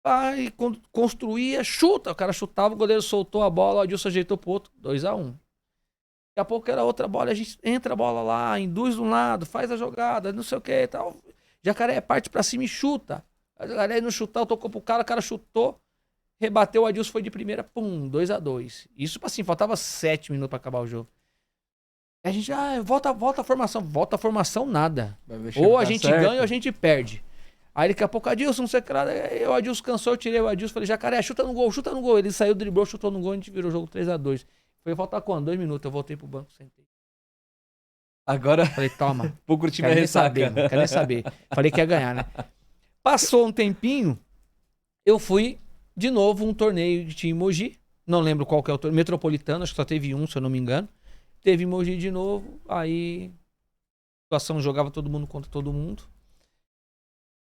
Aí construía, chuta. O cara chutava, o goleiro soltou a bola, o Adilson ajeitou pro outro, 2-1. Daqui a pouco era outra bola, a gente entra a bola lá, induz de um lado, faz a jogada, não sei o que e tal. Jacaré parte pra cima e chuta. A Jacaré não chutar, tocou pro cara, o cara chutou, rebateu, o Adilson foi de primeira, pum, 2-2. Isso assim, faltava 7 minutos pra acabar o jogo. A gente, volta a formação. Volta a formação, nada. Ou a gente ganha ou a gente perde. Aí daqui a pouco, Adilson, não sei o que lá. O Adilson cansou, eu tirei o Adilson. Falei, Jacaré, chuta no gol, chuta no gol. Ele saiu, driblou, chutou no gol, a gente virou o jogo 3-2. Foi faltar quando? 2 minutos. Eu voltei pro banco, sentei. Agora... Falei, toma. Pouco o time Quero nem ressaca. saber, mano. Quero nem saber. Falei que ia ganhar, né? Passou um tempinho, eu fui de novo um torneio de time Mogi. Não lembro qual que é o torneio. Metropolitano, acho que só teve um, se eu não me engano. Teve Mogi de novo, aí a situação jogava todo mundo contra todo mundo.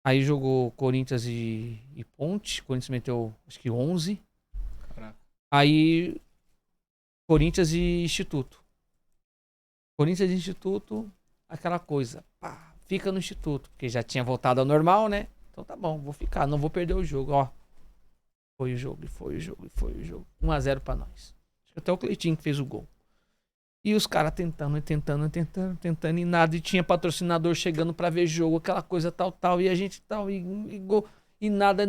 Aí jogou Corinthians e Ponte, Corinthians meteu acho que 11. Caraca. Aí Corinthians e Instituto. Corinthians e Instituto, aquela coisa, pá, fica no Instituto, porque já tinha voltado ao normal, né? Então tá bom, vou ficar, não vou perder o jogo, ó. Foi o jogo. 1-0 pra nós. Acho que até o Cleitinho que fez o gol. E os caras tentando e nada. E tinha patrocinador chegando pra ver jogo, aquela coisa tal. E a gente tal, e nada.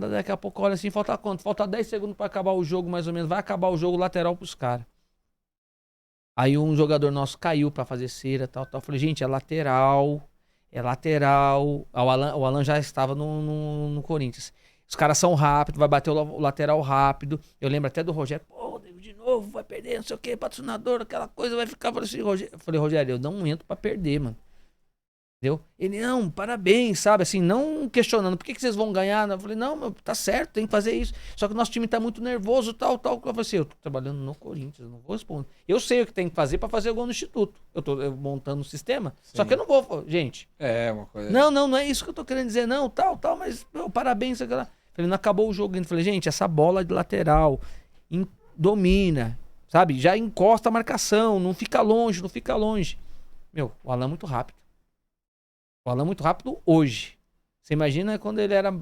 Daqui a pouco, olha assim, falta quanto? Falta 10 segundos pra acabar o jogo, mais ou menos. Vai acabar o jogo, lateral pros caras. Aí um jogador nosso caiu pra fazer cera, tal. Falei, gente, é lateral. O Alan já estava no Corinthians. Os caras são rápidos, vai bater o lateral rápido. Eu lembro até do Rogério, de novo, vai perder, não sei o que, patrocinador, aquela coisa, vai ficar. Eu falei, Rogério, eu não entro pra perder, mano. Entendeu? Ele, não, parabéns, sabe? Assim, não questionando, por que vocês vão ganhar? Eu falei, não, meu, tá certo, tem que fazer isso. Só que o nosso time tá muito nervoso, tal. Eu falei assim, eu tô trabalhando no Corinthians, eu não vou responder. Eu sei o que tem que fazer pra fazer o gol no Instituto. Eu tô montando um sistema, sim. Só que eu não vou, gente. É, uma coisa. Não é isso que eu tô querendo dizer, não, tal, mas, meu, parabéns, sei lá. Falei, não acabou o jogo ainda. Falei, gente, essa bola de lateral domina, sabe? Já encosta a marcação, não fica longe. Meu, o Alan é muito rápido. O Alan é muito rápido hoje. Você imagina quando ele era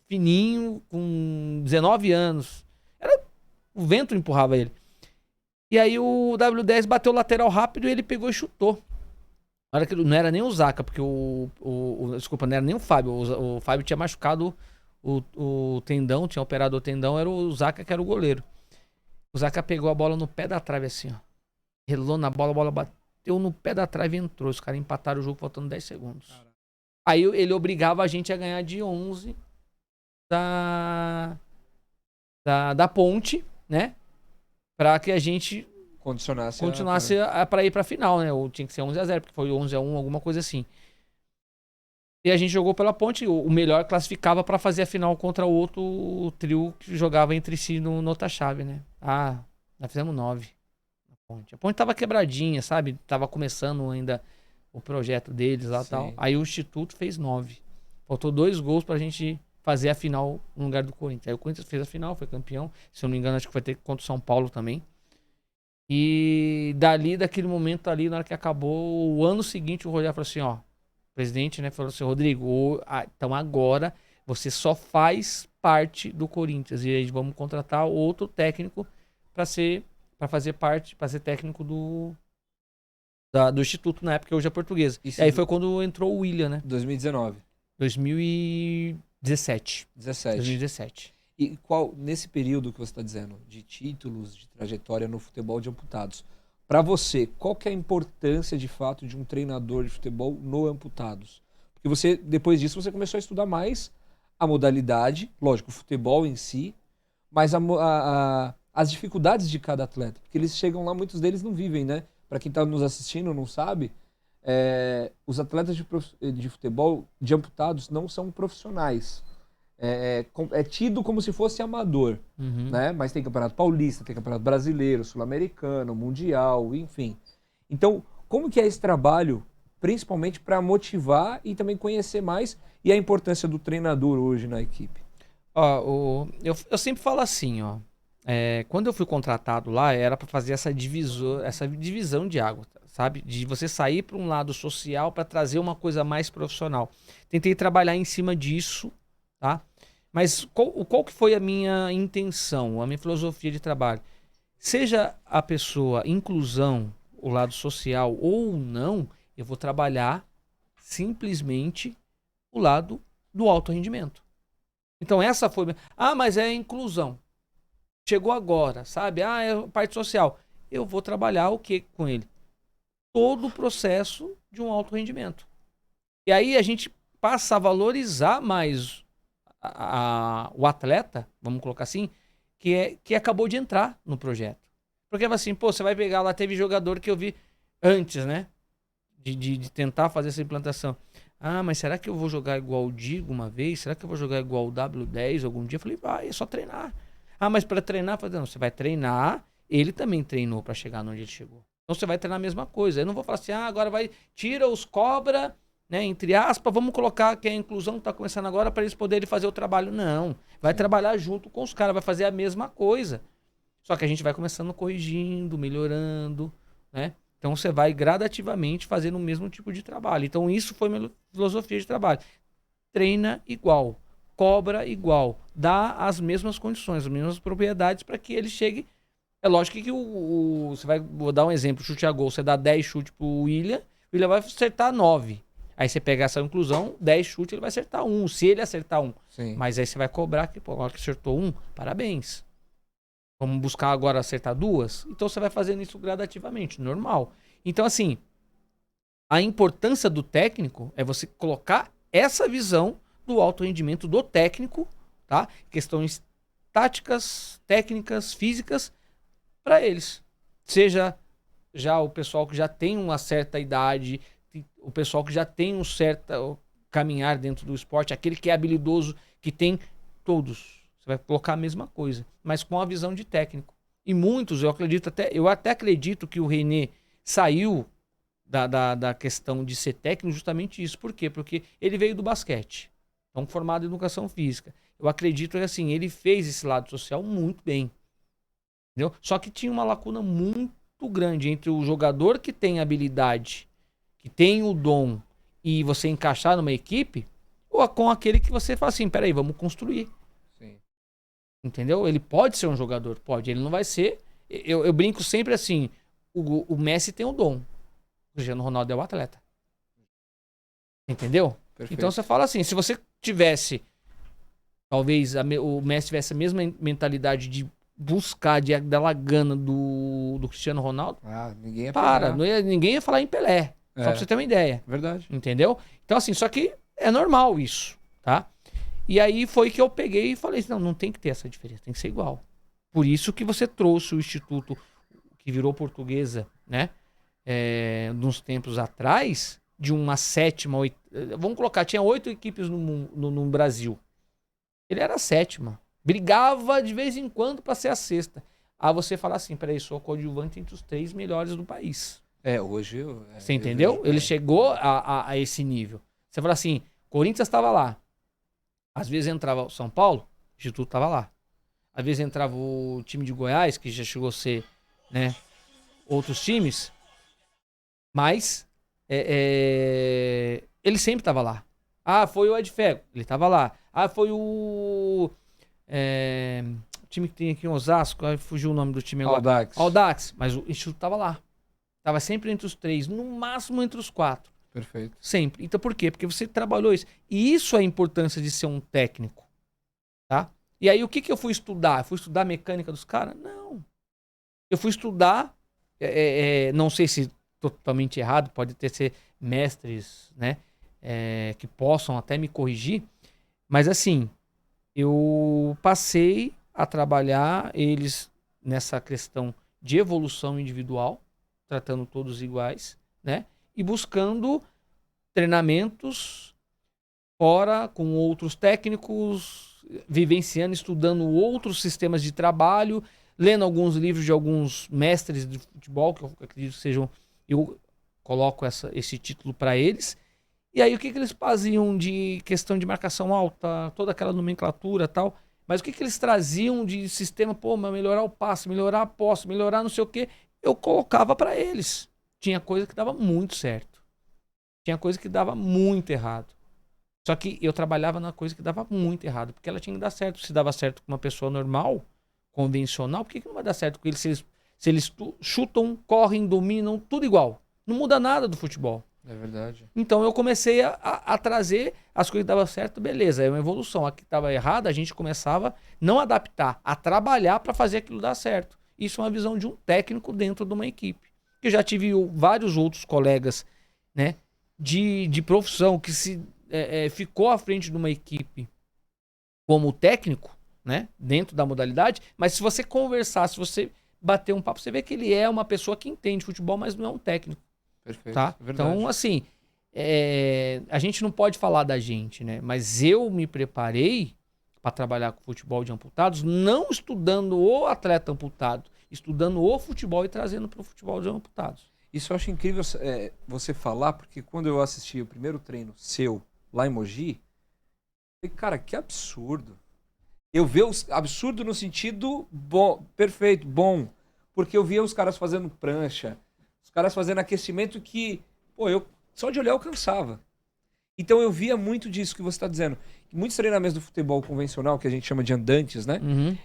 fininho, com 19 anos. O vento empurrava ele. E aí o W10 bateu o lateral rápido e ele pegou e chutou. Na hora que não era nem o Zaca, porque desculpa, não era nem o Fábio. O Fábio tinha machucado o tendão, tinha operado o tendão, era o Zaca que era o goleiro. O Zaca pegou a bola no pé da trave assim, ó. Relou na bola, a bola bateu no pé da trave e entrou. Os caras empataram o jogo faltando 10 segundos. Caramba. Aí ele obrigava a gente a ganhar de 11 da Ponte, né? Pra que a gente continuasse pra ir pra final, né? Ou tinha que ser 11-0, porque foi 11-1, alguma coisa assim. E a gente jogou pela Ponte, o melhor classificava pra fazer a final contra o outro trio que jogava entre si no outra chave, né? Nós fizemos 9 na Ponte. A Ponte tava quebradinha, sabe? Tava começando ainda o projeto deles lá e tal. Aí o Instituto fez 9. Faltou 2 gols pra gente fazer a final no lugar do Corinthians. Aí o Corinthians fez a final, foi campeão. Se eu não me engano, acho que vai ter contra o São Paulo também. E daquele momento ali, na hora que acabou, o ano seguinte, o Rogério falou assim, ó, o presidente, né, falou assim, Rodrigo, então agora você só faz parte do Corinthians e aí vamos contratar outro técnico para ser técnico do Instituto na época, hoje é Portuguesa. E aí foi quando entrou o William, né? 2019. 2017. 2017. E nesse período que você está dizendo, de títulos, de trajetória no futebol de amputados, para você, qual que é a importância de fato de um treinador de futebol no amputados? Porque você, depois disso, você começou a estudar mais a modalidade, lógico, o futebol em si, mas as dificuldades de cada atleta. Porque eles chegam lá, muitos deles não vivem, né? Para quem está nos assistindo não sabe, os atletas de futebol de amputados não são profissionais. É tido como se fosse amador, né? Mas tem campeonato paulista, tem campeonato brasileiro, sul-americano, mundial, enfim. Então, como que é esse trabalho, principalmente para motivar e também conhecer mais e a importância do treinador hoje na equipe? Eu sempre falo assim, ó. Quando eu fui contratado lá, era para fazer essa divisão de água, sabe? De você sair para um lado social para trazer uma coisa mais profissional. Tentei trabalhar em cima disso, tá? Mas qual que foi a minha intenção, a minha filosofia de trabalho? Seja a pessoa inclusão, o lado social ou não, eu vou trabalhar simplesmente o lado do alto rendimento. Então essa foi... mas é inclusão. Chegou agora, sabe? É parte social. Eu vou trabalhar o que com ele? Todo o processo de um alto rendimento. E aí a gente passa a valorizar mais o atleta, vamos colocar assim, que acabou de entrar no projeto. Porque assim, você vai pegar lá, teve jogador que eu vi antes, né? De tentar fazer essa implantação. Mas será que eu vou jogar igual o Digo uma vez? Será que eu vou jogar igual o W10 algum dia? Eu falei, é só treinar. Mas para treinar, eu falei, não, você vai treinar, ele também treinou para chegar onde ele chegou. Então você vai treinar a mesma coisa. Eu não vou falar assim, agora tira os cobra, né, entre aspas, vamos colocar que a inclusão está começando agora para eles poderem fazer o trabalho. Não, vai trabalhar junto com os caras, vai fazer a mesma coisa. Só que a gente vai começando corrigindo, melhorando, né? Então você vai gradativamente fazendo o mesmo tipo de trabalho. Então isso foi minha filosofia de trabalho. Treina igual, cobra igual, dá as mesmas condições, as mesmas propriedades para que ele chegue. É lógico que vou dar um exemplo, chute a gol, você dá 10 chutes pro William, o William vai acertar 9. Aí você pega essa inclusão, 10 chutes, ele vai acertar 1, se ele acertar 1. Sim. Mas aí você vai cobrar que, agora que acertou 1, parabéns. Vamos buscar agora acertar 2? Então você vai fazendo isso gradativamente, normal. Então assim, a importância do técnico é você colocar essa visão do alto rendimento do técnico, tá? Questões táticas, técnicas, físicas para eles. Seja já o pessoal que já tem uma certa idade, o pessoal que já tem um certo caminhar dentro do esporte, aquele que é habilidoso, que tem todos. Você vai colocar a mesma coisa, mas com a visão de técnico. E muitos, eu até acredito que o René saiu da questão de ser técnico justamente isso. Por quê? Porque ele veio do basquete. Então, formado em educação física. Eu acredito que assim, ele fez esse lado social muito bem. Entendeu? Só que tinha uma lacuna muito grande entre o jogador que tem habilidade, que tem o dom, e você encaixar numa equipe, ou com aquele que você fala assim, peraí, vamos construir. Sim. Entendeu? Ele pode ser um jogador, pode. Ele não vai ser... Eu brinco sempre assim, o Messi tem o dom. O Cristiano Ronaldo é o atleta. Entendeu? Perfeito. Então você fala assim, se você tivesse, talvez o Messi tivesse a mesma mentalidade de buscar, de dar lagana do Cristiano Ronaldo, ninguém ia para, pegar. ninguém ia falar em Pelé. Só pra você ter uma ideia. Verdade. Entendeu? Então assim, só que é normal isso, tá? E aí foi que eu peguei e falei, não tem que ter essa diferença, tem que ser igual. Por isso que você trouxe o Instituto, que virou Portuguesa, né? Uns tempos atrás, de uma sétima, vamos colocar, tinha 8 equipes no Brasil. Ele era a sétima. Brigava de vez em quando para ser a sexta. Aí você fala assim, peraí, sou coadjuvante entre os 3 melhores do país. Hoje você entendeu? Ele chegou a esse nível. Você fala assim, Corinthians estava lá. Às vezes entrava o São Paulo, o Instituto estava lá. Às vezes entrava o time de Goiás, que já chegou a ser, né, outros times. Mas ele sempre estava lá. Ah, foi o Ed Fego, ele estava lá. Ah, foi o time que tem aqui em Osasco, fugiu o nome do time agora. Audax. Mas o Instituto estava lá. Estava sempre entre os 3, no máximo entre os 4. Perfeito. Sempre. Então por quê? Porque você trabalhou isso. E isso é a importância de ser um técnico. Tá? E aí o que eu fui estudar? Eu fui estudar a mecânica dos caras? Não. Eu fui estudar, não sei se totalmente errado, pode ter ser mestres, né? Que possam até me corrigir. Mas assim, eu passei a trabalhar eles nessa questão de evolução individual, tratando todos iguais, né? E buscando treinamentos fora com outros técnicos, vivenciando, estudando outros sistemas de trabalho, lendo alguns livros de alguns mestres de futebol, que eu acredito que sejam... Eu coloco esse título para eles. E aí o que eles faziam de questão de marcação alta, toda aquela nomenclatura e tal. Mas o que eles traziam de sistema, melhorar o passe, melhorar a posse, melhorar não sei o quê, eu colocava para eles. Tinha coisa que dava muito certo. Tinha coisa que dava muito errado. Só que eu trabalhava na coisa que dava muito errado, porque ela tinha que dar certo. Se dava certo com uma pessoa normal, convencional, por que não vai dar certo com eles se eles chutam, correm, dominam, tudo igual? Não muda nada do futebol. É verdade. Então eu comecei a trazer as coisas que davam certo, beleza, é uma evolução. A que estava errada, a gente começava não a adaptar, a trabalhar para fazer aquilo dar certo. Isso é uma visão de um técnico dentro de uma equipe. Eu já tive vários outros colegas, né, de profissão que ficou à frente de uma equipe como técnico, né, dentro da modalidade, mas se você conversar, se você bater um papo, você vê que ele é uma pessoa que entende futebol, mas não é um técnico. Perfeito. Tá? Então, assim, a gente não pode falar da gente, né? Mas eu me preparei para trabalhar com futebol de amputados, não estudando o atleta amputado, estudando o futebol e trazendo para o futebol de amputados. Isso eu acho incrível você falar, porque quando eu assisti o primeiro treino seu lá em Mogi, eu falei, cara, que absurdo. Eu vi absurdo no sentido bom, perfeito, bom, porque eu via os caras fazendo prancha, os caras fazendo aquecimento que, eu só de olhar eu cansava. Então eu via muito disso que você está dizendo. Muitos treinamentos do futebol convencional, que a gente chama de andantes, né? Uhum.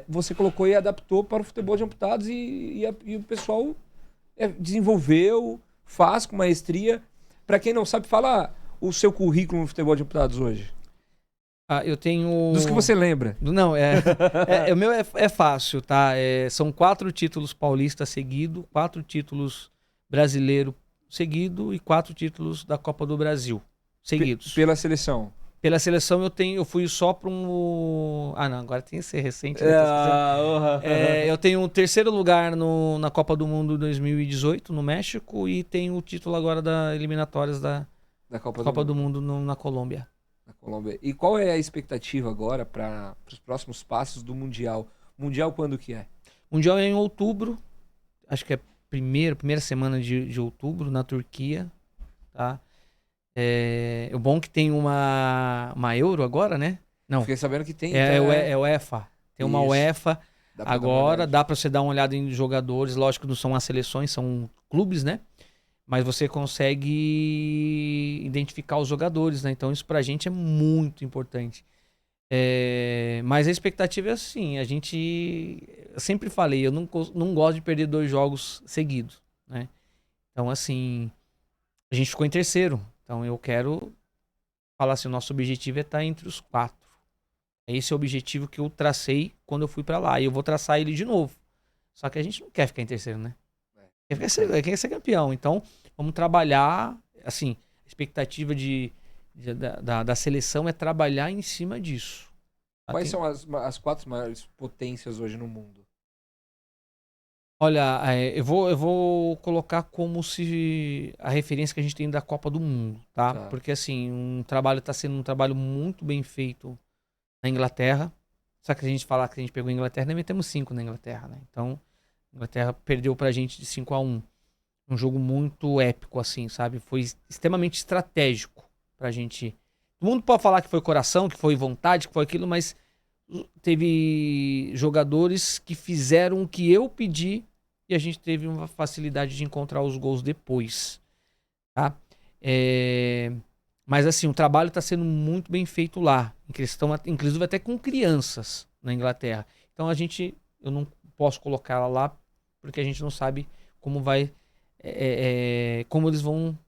Você colocou e adaptou para o futebol de amputados e o pessoal desenvolveu, faz com maestria. Para quem não sabe, fala o seu currículo no futebol de amputados hoje. Eu tenho... Dos que você lembra. Não, o meu é fácil, tá? São 4 títulos paulistas seguidos, 4 títulos brasileiro seguido e 4 títulos da Copa do Brasil seguidos. Pela seleção? Pela seleção eu fui só para um... não, agora tem que ser recente. Eu tenho o 3º lugar na Copa do Mundo 2018 no México e tenho o título agora das eliminatórias da Copa do Mundo na Colômbia. Na Colômbia. E qual é a expectativa agora para os próximos passos do Mundial? Mundial quando que é? Mundial é em outubro, acho que é primeira semana de outubro, na Turquia, tá? O bom que tem uma Euro agora, né? Não. Fiquei sabendo que tem. É UEFA. Tem uma UEFA agora, dá pra você dar uma olhada em jogadores, lógico que não são as seleções, são clubes, né? Mas você consegue identificar os jogadores, né? Então isso pra gente é muito importante. Mas a expectativa é assim, eu sempre falei, eu não gosto de perder 2 jogos seguidos, né? Então assim, a gente ficou em 3º. Então eu quero falar assim, o nosso objetivo é estar entre os 4. Esse é o objetivo que eu tracei quando eu fui para lá. E eu vou traçar ele de novo. Só que a gente não quer ficar em terceiro, né? Quer ser campeão. Então, vamos trabalhar, assim, a expectativa da seleção é trabalhar em cima disso. Quais são as 4 maiores potências hoje no mundo? Olha, eu vou colocar como se a referência que a gente tem da Copa do Mundo, tá? Porque, assim, tá sendo um trabalho muito bem feito na Inglaterra. Só que a gente falar que a gente pegou a Inglaterra, nós metemos 5 na Inglaterra, né? Então, a Inglaterra perdeu pra gente de 5-1. Um jogo muito épico, assim, sabe? Foi extremamente estratégico pra gente. Todo mundo pode falar que foi coração, que foi vontade, que foi aquilo, mas teve jogadores que fizeram o que eu pedi e a gente teve uma facilidade de encontrar os gols depois, tá? Mas assim, o trabalho está sendo muito bem feito lá, em questão, inclusive até com crianças na Inglaterra. Então eu não posso colocá-la lá porque a gente não sabe como como eles vão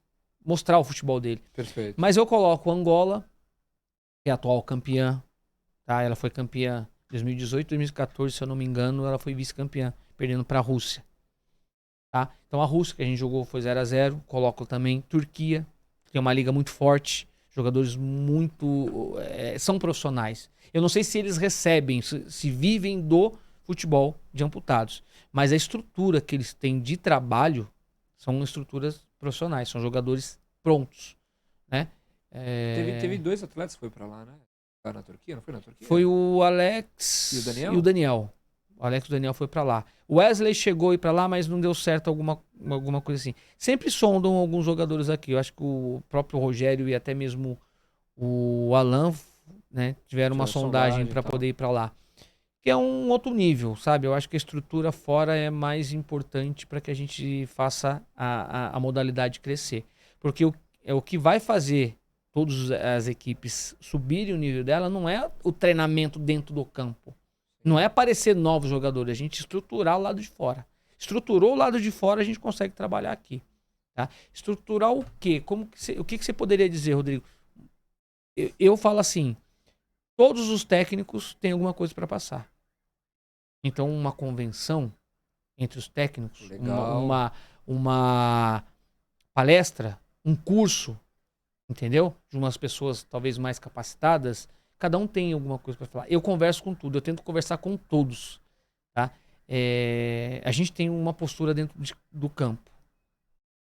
mostrar o futebol dele. Perfeito. Mas eu coloco Angola, que é a atual campeã, tá? Ela foi campeã em 2018, 2014, se eu não me engano, ela foi vice-campeã, perdendo para a Rússia. Tá? Então a Rússia, que a gente jogou, foi 0-0. Coloco também Turquia, que tem uma liga muito forte, jogadores muito... são profissionais. Eu não sei se eles recebem, se vivem do futebol de amputados, mas a estrutura que eles têm de trabalho são estruturas profissionais, são jogadores prontos, né? Teve 2 atletas que foi pra lá, né? Na Turquia, não foi na Turquia? Foi o Alex e o Daniel. O Alex e o Daniel foi pra lá. O Wesley chegou a ir pra lá, mas não deu certo alguma coisa assim. Sempre sondam alguns jogadores aqui. Eu acho que o próprio Rogério e até mesmo o Alan, né, tiveram uma sondagem para poder ir pra lá. Que é um outro nível, sabe? Eu acho que a estrutura fora é mais importante para que a gente faça a modalidade crescer. Porque o que vai fazer todas as equipes subirem o nível dela não é o treinamento dentro do campo. Não é aparecer novos jogadores, a gente estruturar o lado de fora. Estruturou o lado de fora, a gente consegue trabalhar aqui. Tá? Estruturar o quê? O que você poderia dizer, Rodrigo? Eu falo assim, todos os técnicos têm alguma coisa para passar. Então, uma convenção entre os técnicos, uma palestra, um curso, entendeu? De umas pessoas talvez mais capacitadas, cada um tem alguma coisa para falar. Eu converso com tudo, eu tento conversar com todos, tá? A gente tem uma postura dentro do campo.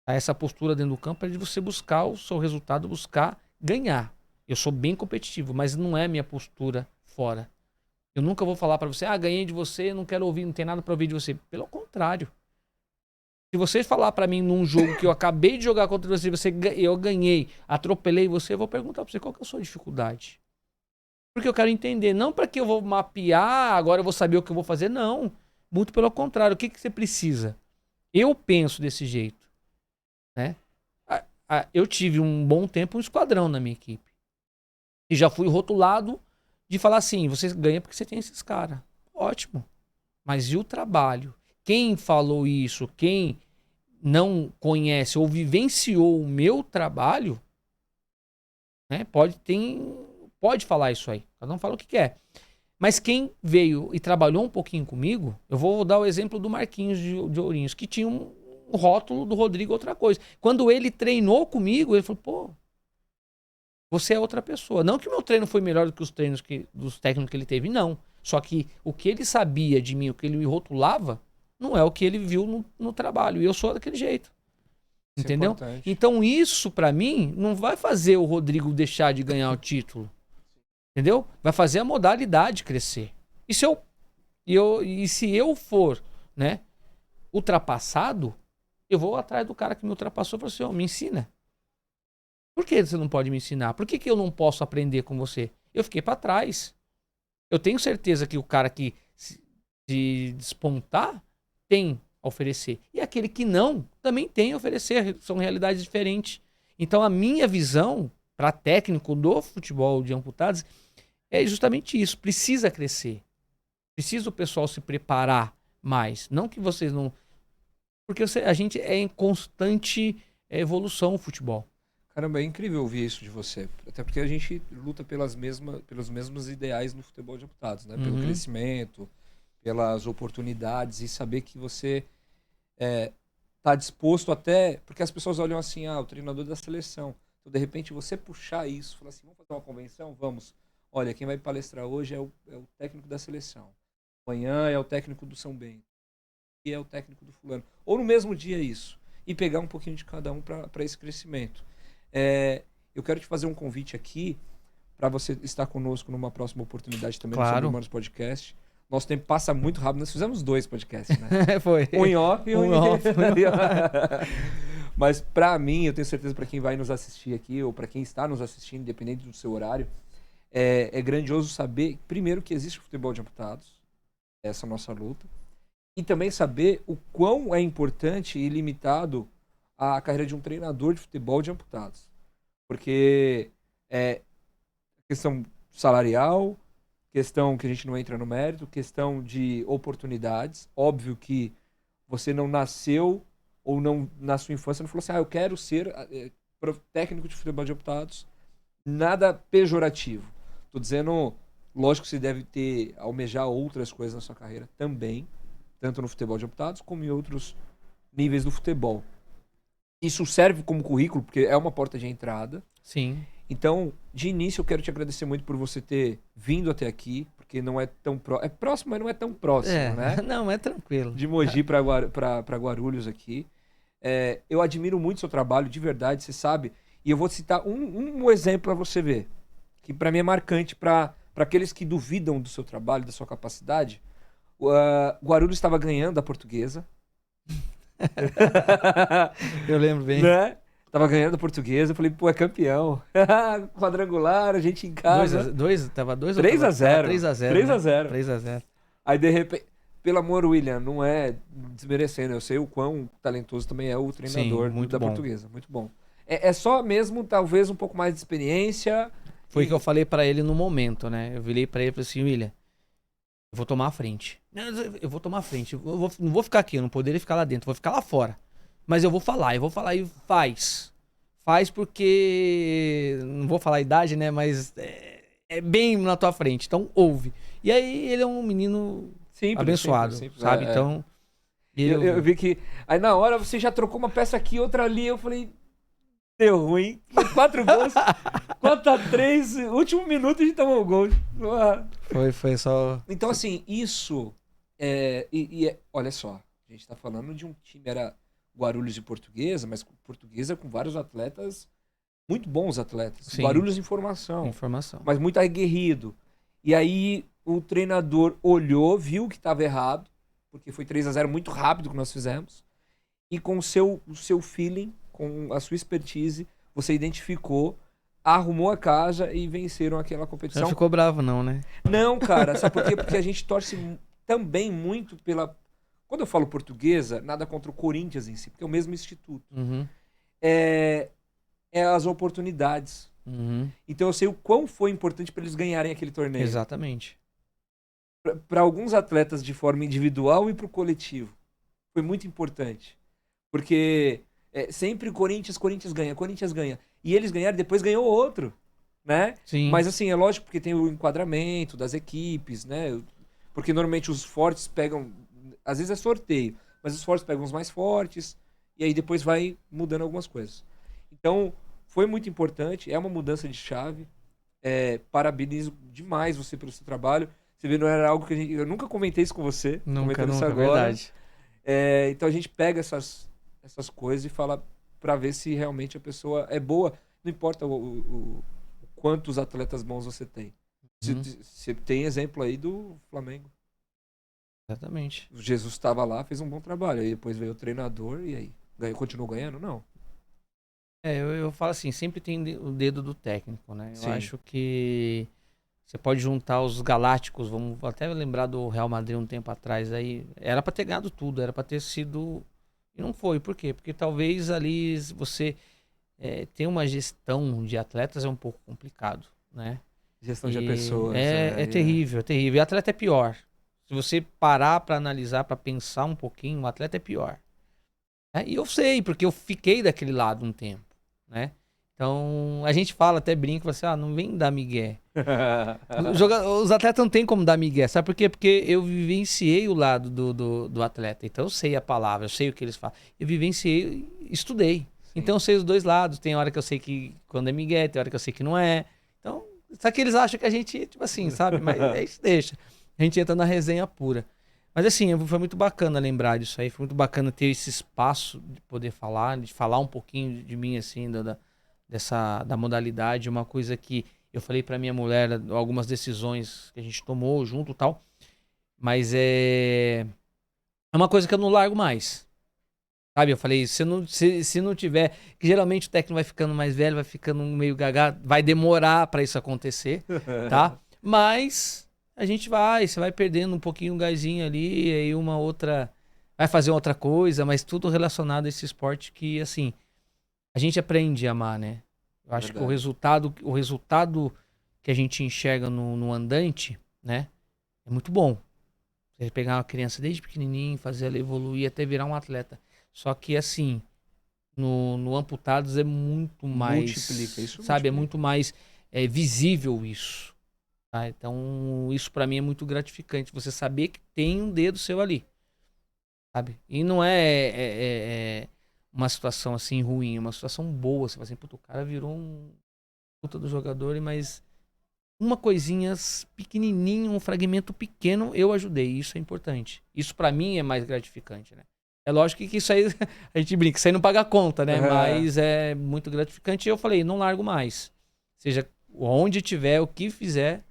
Tá? Essa postura dentro do campo é de você buscar o seu resultado, buscar ganhar. Eu sou bem competitivo, mas não é a minha postura fora. Eu nunca vou falar para você, ganhei de você, não quero ouvir, não tem nada para ouvir de você. Pelo contrário. Se você falar para mim num jogo que eu acabei de jogar contra você, eu ganhei, atropelei você, eu vou perguntar para você qual que é a sua dificuldade. Porque eu quero entender, não para que eu vou mapear, agora eu vou saber o que eu vou fazer, não. Muito pelo contrário, o que você precisa? Eu penso desse jeito, né? Eu tive um bom tempo um esquadrão na minha equipe. E já fui rotulado de falar assim, você ganha porque você tem esses caras. Ótimo. Mas e o trabalho? Quem falou isso, quem não conhece ou vivenciou o meu trabalho, né, pode falar isso aí. Cada um fala o que quer. Mas quem veio e trabalhou um pouquinho comigo, eu vou dar o exemplo do Marquinhos de Ourinhos, que tinha um rótulo do Rodrigo outra coisa. Quando ele treinou comigo, ele falou, pô, você é outra pessoa. Não que o meu treino foi melhor do que os treinos dos técnicos que ele teve, não. Só que o que ele sabia de mim, o que ele me rotulava, não é o que ele viu no trabalho. E eu sou daquele jeito. Entendeu? Então isso, pra mim, não vai fazer o Rodrigo deixar de ganhar o título. Entendeu? Vai fazer a modalidade crescer. E se eu for, né, ultrapassado, eu vou atrás do cara que me ultrapassou e falo assim, me ensina. Por que você não pode me ensinar? Por que eu não posso aprender com você? Eu fiquei pra trás. Eu tenho certeza que o cara que se despontar tem a oferecer. E aquele que não, também tem a oferecer. São realidades diferentes. Então a minha visão para técnico do futebol de amputados é justamente isso. Precisa crescer. Precisa o pessoal se preparar mais. Não que vocês não... Porque a gente é em constante evolução o futebol. Caramba, é incrível ouvir isso de você. Até porque a gente luta pelos mesmos ideais no futebol de amputados, né? Pelo Uhum. crescimento, pelas oportunidades e saber que você tá disposto até... Porque as pessoas olham assim, o treinador da seleção. Então, de repente, você puxar isso, falar assim, vamos fazer uma convenção? Vamos. Olha, quem vai palestrar hoje é o técnico da seleção. Amanhã é o técnico do São Bento. E é o técnico do fulano. Ou no mesmo dia isso. E pegar um pouquinho de cada um para esse crescimento. Eu quero te fazer um convite aqui para você estar conosco numa próxima oportunidade também no Sobre Claro. Humanos Podcast. Nosso tempo passa muito rápido. Nós fizemos 2 podcasts, né? Foi. Um em off e um Um em em off. Mas para mim, eu tenho certeza para quem vai nos assistir aqui, ou para quem está nos assistindo, independente do seu horário, é grandioso saber, primeiro, que existe o futebol de amputados, essa é a nossa luta, e também saber o quão é importante e limitado a carreira de um treinador de futebol de amputados. Porque questão salarial, questão que a gente não entra no mérito, questão de oportunidades. Óbvio que você não nasceu ou não na sua infância não falou assim, eu quero ser técnico de futebol de amputados. Nada pejorativo. Tô dizendo, lógico que você deve almejar outras coisas na sua carreira também, tanto no futebol de amputados como em outros níveis do futebol. Isso serve como currículo, porque é uma porta de entrada. Sim. Então, de início, eu quero te agradecer muito por você ter vindo até aqui, porque não é tão próximo. É próximo, mas não é tão próximo, né? Não, é tranquilo. De Mogi para Guarulhos aqui. Eu admiro muito o seu trabalho, de verdade, você sabe. E eu vou citar um exemplo para você ver, que para mim é marcante para aqueles que duvidam do seu trabalho, da sua capacidade. Guarulhos estava ganhando a Portuguesa. Eu lembro bem. Né? Tava ganhando a Portuguesa, eu falei, pô, é campeão. Quadrangular, a gente em casa. Tava 2 3 a 0. 3x0. 3 a 0. 3x0. Aí, de repente, pelo amor, William, não é desmerecendo, eu sei o quão talentoso também é o treinador Sim, muito da bom. Portuguesa. Muito bom. É só mesmo, talvez, um pouco mais de experiência. Foi o que eu falei pra ele no momento, né? Eu virei pra ele e falei assim, William, eu vou tomar a frente. Eu vou tomar a frente. Não vou ficar aqui, eu não poderia ficar lá dentro, vou ficar lá fora. Mas eu vou falar e faz. Faz porque... Não vou falar a idade, né? Mas é bem na tua frente. Então, ouve. E aí, ele é um menino Simples, abençoado, simples. sabe? Então... Eu vi que... Aí, na hora, você já trocou uma peça aqui, outra ali. Eu falei... Deu ruim. 4 gols. 4x3. Último minuto a gente tomou o gol. Foi só... Então, assim, isso... olha só. A gente tá falando de um time... Era Guarulhos e Portuguesa, mas Portuguesa com vários atletas... Muito bons atletas. Sim. Guarulhos em formação. Informação. Mas muito aguerrido. E aí, o treinador olhou, viu que estava errado. Porque foi 3 a 0 muito rápido que nós fizemos. E com o seu feeling... com a sua expertise, você identificou, arrumou a casa e venceram aquela competição. Não ficou bravo não, né? Não, cara, sabe por quê? Porque a gente torce também muito pela... Quando eu falo Portuguesa, nada contra o Corinthians em si, porque é o mesmo instituto. Uhum. É as oportunidades. Uhum. Então eu sei o quão foi importante para eles ganharem aquele torneio. Exatamente. Para alguns atletas de forma individual e para o coletivo. Foi muito importante. Porque... sempre Corinthians ganha. E eles ganharam, depois ganhou outro, né? Sim. Mas assim, é lógico porque tem o enquadramento das equipes, né? Porque normalmente os fortes pegam... Às vezes é sorteio, mas os fortes pegam os mais fortes e aí depois vai mudando algumas coisas. Então, foi muito importante, é uma mudança de chave. Parabenizo demais você pelo seu trabalho. Você vê, não era algo que eu nunca comentei isso com você. Nunca, isso agora. verdade. Então a gente pega essas coisas e fala pra ver se realmente a pessoa é boa. Não importa o quantos atletas bons você tem. Você tem exemplo aí do Flamengo. Exatamente. O Jesus estava lá, fez um bom trabalho. Aí depois veio o treinador e aí? Continuou ganhando? Não. Eu falo assim, sempre tem o dedo do técnico, né? Sim. Eu acho que você pode juntar os galácticos, vamos até lembrar do Real Madrid um tempo atrás aí. Era pra ter ganhado tudo, era pra ter sido... E não foi, por quê? Porque talvez ali você ter uma gestão de atletas é um pouco complicado, né? Gestão de pessoas. É terrível, é terrível. E atleta é pior. Se você parar pra analisar, pra pensar um pouquinho, o atleta é pior. E eu sei, porque eu fiquei daquele lado um tempo, né? Então, a gente fala, até brinca, fala assim, não vem dar migué. Os atletas não tem como dar migué, sabe por quê? Porque eu vivenciei o lado do atleta, então eu sei a palavra, eu sei o que eles falam. Eu vivenciei, estudei, então eu sei os dois lados, tem hora que eu sei que quando é migué, tem hora que eu sei que não é. Então, só que eles acham que a gente, tipo assim, sabe? Mas é isso, deixa. A gente entra na resenha pura. Mas assim, foi muito bacana lembrar disso aí, foi muito bacana ter esse espaço de poder falar, de falar um pouquinho de mim, assim, da modalidade, uma coisa que eu falei pra minha mulher, algumas decisões que a gente tomou junto e tal, mas é uma coisa que eu não largo mais, sabe? Eu falei, se não tiver, que geralmente o técnico vai ficando mais velho, vai ficando meio gaga, vai demorar pra isso acontecer, tá? Mas você vai perdendo um pouquinho o gásinho ali, aí uma outra, vai fazer outra coisa, mas tudo relacionado a esse esporte que, assim, a gente aprende a amar, né? Eu acho que o resultado que a gente enxerga no andante, né? É muito bom. Você pegar uma criança desde pequenininho, fazer ela evoluir até virar um atleta. Só que, assim, no amputados é muito mais... Multiplica, isso sabe? multiplica. É muito mais visível isso. Tá? Então, isso pra mim é muito gratificante. Você saber que tem um dedo seu ali. Sabe? E não é uma situação assim ruim, é uma situação boa. Você fala assim, puto, o cara virou um puta do jogador, mas uma coisinha pequenininha, um fragmento pequeno, eu ajudei. Isso é importante. Isso pra mim é mais gratificante, né? É lógico que isso aí, a gente brinca, isso aí não paga a conta, né? Mas é muito gratificante. E eu falei, não largo mais. Seja onde tiver, o que fizer,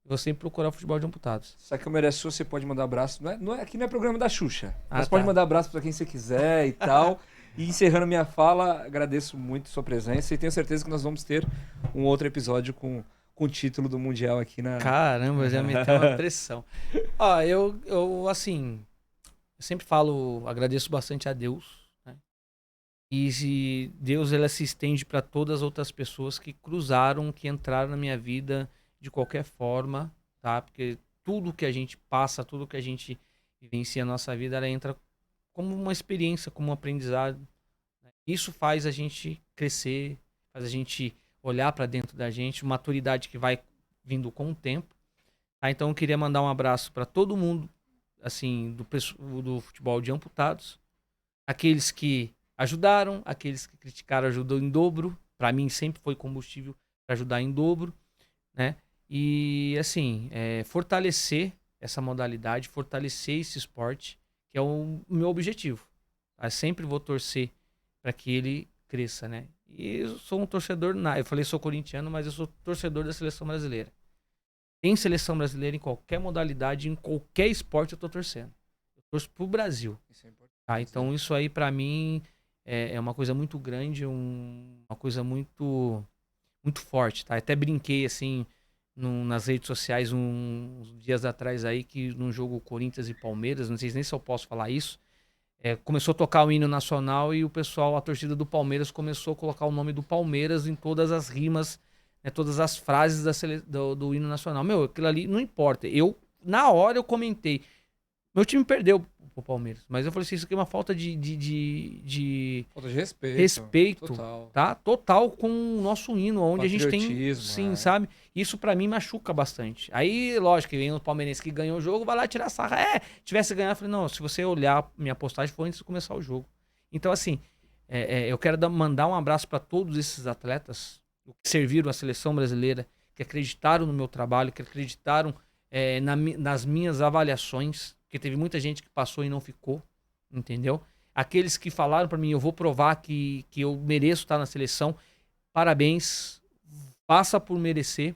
vou sempre procurar futebol de amputados. Se a câmera é sua, você pode mandar abraço. Aqui não é programa da Xuxa. Mas tá. pode mandar abraço pra quem você quiser e tal. E encerrando minha fala, agradeço muito sua presença e tenho certeza que nós vamos ter um outro episódio com o título do Mundial aqui na... Caramba, já meteu uma pressão. Ó, eu assim, eu sempre falo, agradeço bastante a Deus, né? E se Deus, ela se estende para todas as outras pessoas que cruzaram, que entraram na minha vida de qualquer forma, tá? Porque tudo que a gente passa, tudo que a gente vivencia na nossa vida, ela entra como uma experiência, como um aprendizado. Né? Isso faz a gente crescer, faz a gente olhar para dentro da gente, maturidade que vai vindo com o tempo. Tá? Então eu queria mandar um abraço para todo mundo, assim, do futebol de amputados, aqueles que ajudaram, aqueles que criticaram, ajudou em dobro. Para mim sempre foi combustível para ajudar em dobro, né? E assim, fortalecer essa modalidade, fortalecer esse esporte, que é o meu objetivo. Eu sempre vou torcer para que ele cresça, né? E eu sou um torcedor, eu falei sou corintiano, mas eu sou torcedor da seleção brasileira. Tem seleção brasileira em qualquer modalidade, em qualquer esporte eu tô torcendo. Eu torço pro Brasil. Isso é importante. Tá? Então isso aí para mim é uma coisa muito grande, uma coisa muito muito forte, tá? Até brinquei assim nas redes sociais uns dias atrás aí que num jogo Corinthians e Palmeiras, não sei nem se eu posso falar isso, começou a tocar o hino nacional e o pessoal, a torcida do Palmeiras começou a colocar o nome do Palmeiras em todas as rimas, né, todas as frases do hino nacional. Meu, aquilo ali não importa. Na hora eu comentei, meu time perdeu pro Palmeiras, mas eu falei assim, isso aqui é uma falta de Falta de respeito. respeito, Total. tá? Total com o nosso hino, onde a gente tem, Patriotismo, sim, sabe? Isso pra mim machuca bastante. Aí, lógico, que vem o palmeirense que ganhou o jogo, vai lá tirar sarra. Tivesse ganhado, eu falei, não, se você olhar minha postagem, foi antes de começar o jogo. Então, assim, eu quero mandar um abraço pra todos esses atletas que serviram a seleção brasileira, que acreditaram no meu trabalho, que acreditaram nas minhas avaliações, porque teve muita gente que passou e não ficou, entendeu? Aqueles que falaram pra mim, eu vou provar que eu mereço estar na seleção, parabéns, passa por merecer,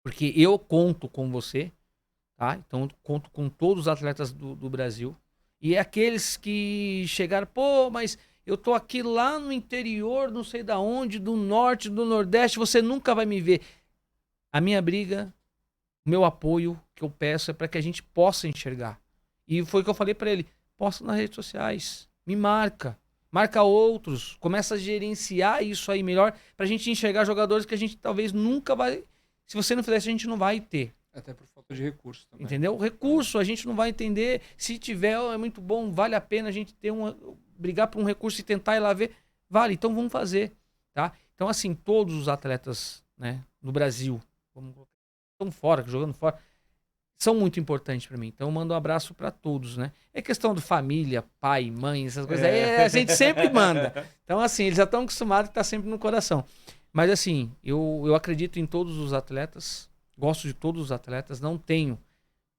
porque eu conto com você, tá? Então eu conto com todos os atletas do Brasil. E aqueles que chegaram, pô, mas eu tô aqui lá no interior, não sei da onde, do norte, do nordeste, você nunca vai me ver. A minha briga, o meu apoio que eu peço é para que a gente possa enxergar. E foi o que eu falei para ele, posta nas redes sociais, me marca outros, começa a gerenciar isso aí melhor pra gente enxergar jogadores que a gente talvez nunca vai, se você não fizesse a gente não vai ter. Até por falta de recurso também. Entendeu? Recurso a gente não vai entender, se tiver é muito bom, vale a pena a gente ter brigar por um recurso e tentar ir lá ver, vale, então vamos fazer, tá? Então, assim, todos os atletas, né, no Brasil, estão fora, jogando fora, são muito importantes para mim. Então, eu mando um abraço para todos, né? É questão de família, pai, mãe, essas coisas aí, a gente sempre manda. Então, assim, eles já estão acostumados que tá sempre no coração. Mas, assim, eu acredito em todos os atletas, gosto de todos os atletas, não tenho.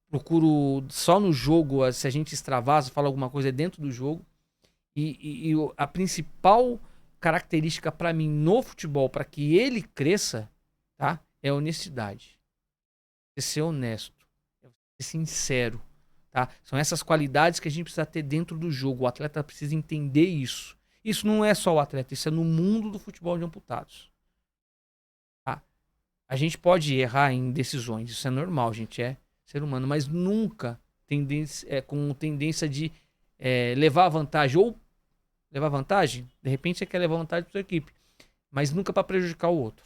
Procuro só no jogo, se a gente extravasa, fala alguma coisa dentro do jogo. E a principal característica para mim no futebol, para que ele cresça, tá? É a honestidade. É ser honesto. É ser sincero. Tá? São essas qualidades que a gente precisa ter dentro do jogo. O atleta precisa entender isso. Isso não é só o atleta, isso é no mundo do futebol de amputados. Tá? A gente pode errar em decisões, isso é normal, a gente é ser humano, mas nunca com tendência de levar vantagem. Ou levar vantagem, de repente você quer levar vantagem para sua equipe, mas nunca para prejudicar o outro.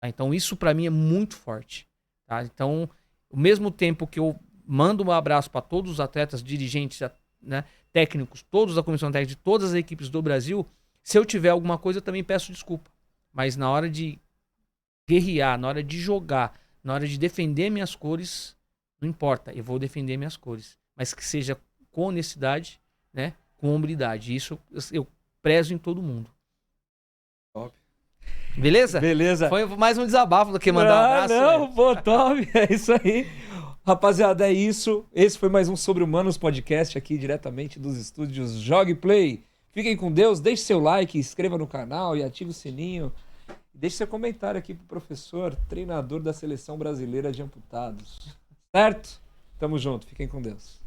Tá? Então isso para mim é muito forte. Tá? Então, ao mesmo tempo que eu mando um abraço para todos os atletas, dirigentes, né, técnicos, todos da comissão técnica de todas as equipes do Brasil, se eu tiver alguma coisa eu também peço desculpa. Mas na hora de guerrear, na hora de jogar, na hora de defender minhas cores, não importa, eu vou defender minhas cores. Mas que seja com honestidade, né, com hombridade. Isso eu prezo em todo mundo. Top. Beleza? Beleza. Foi mais um desabafo do que mandar um abraço. Não, pô, top. É isso aí. Rapaziada, é isso. Esse foi mais um Sobre Humanos podcast aqui diretamente dos estúdios Jogue Play. Fiquem com Deus, deixe seu like, inscreva no canal e ative o sininho. Deixe seu comentário aqui pro professor, treinador da Seleção Brasileira de Amputados. Certo? Tamo junto, fiquem com Deus.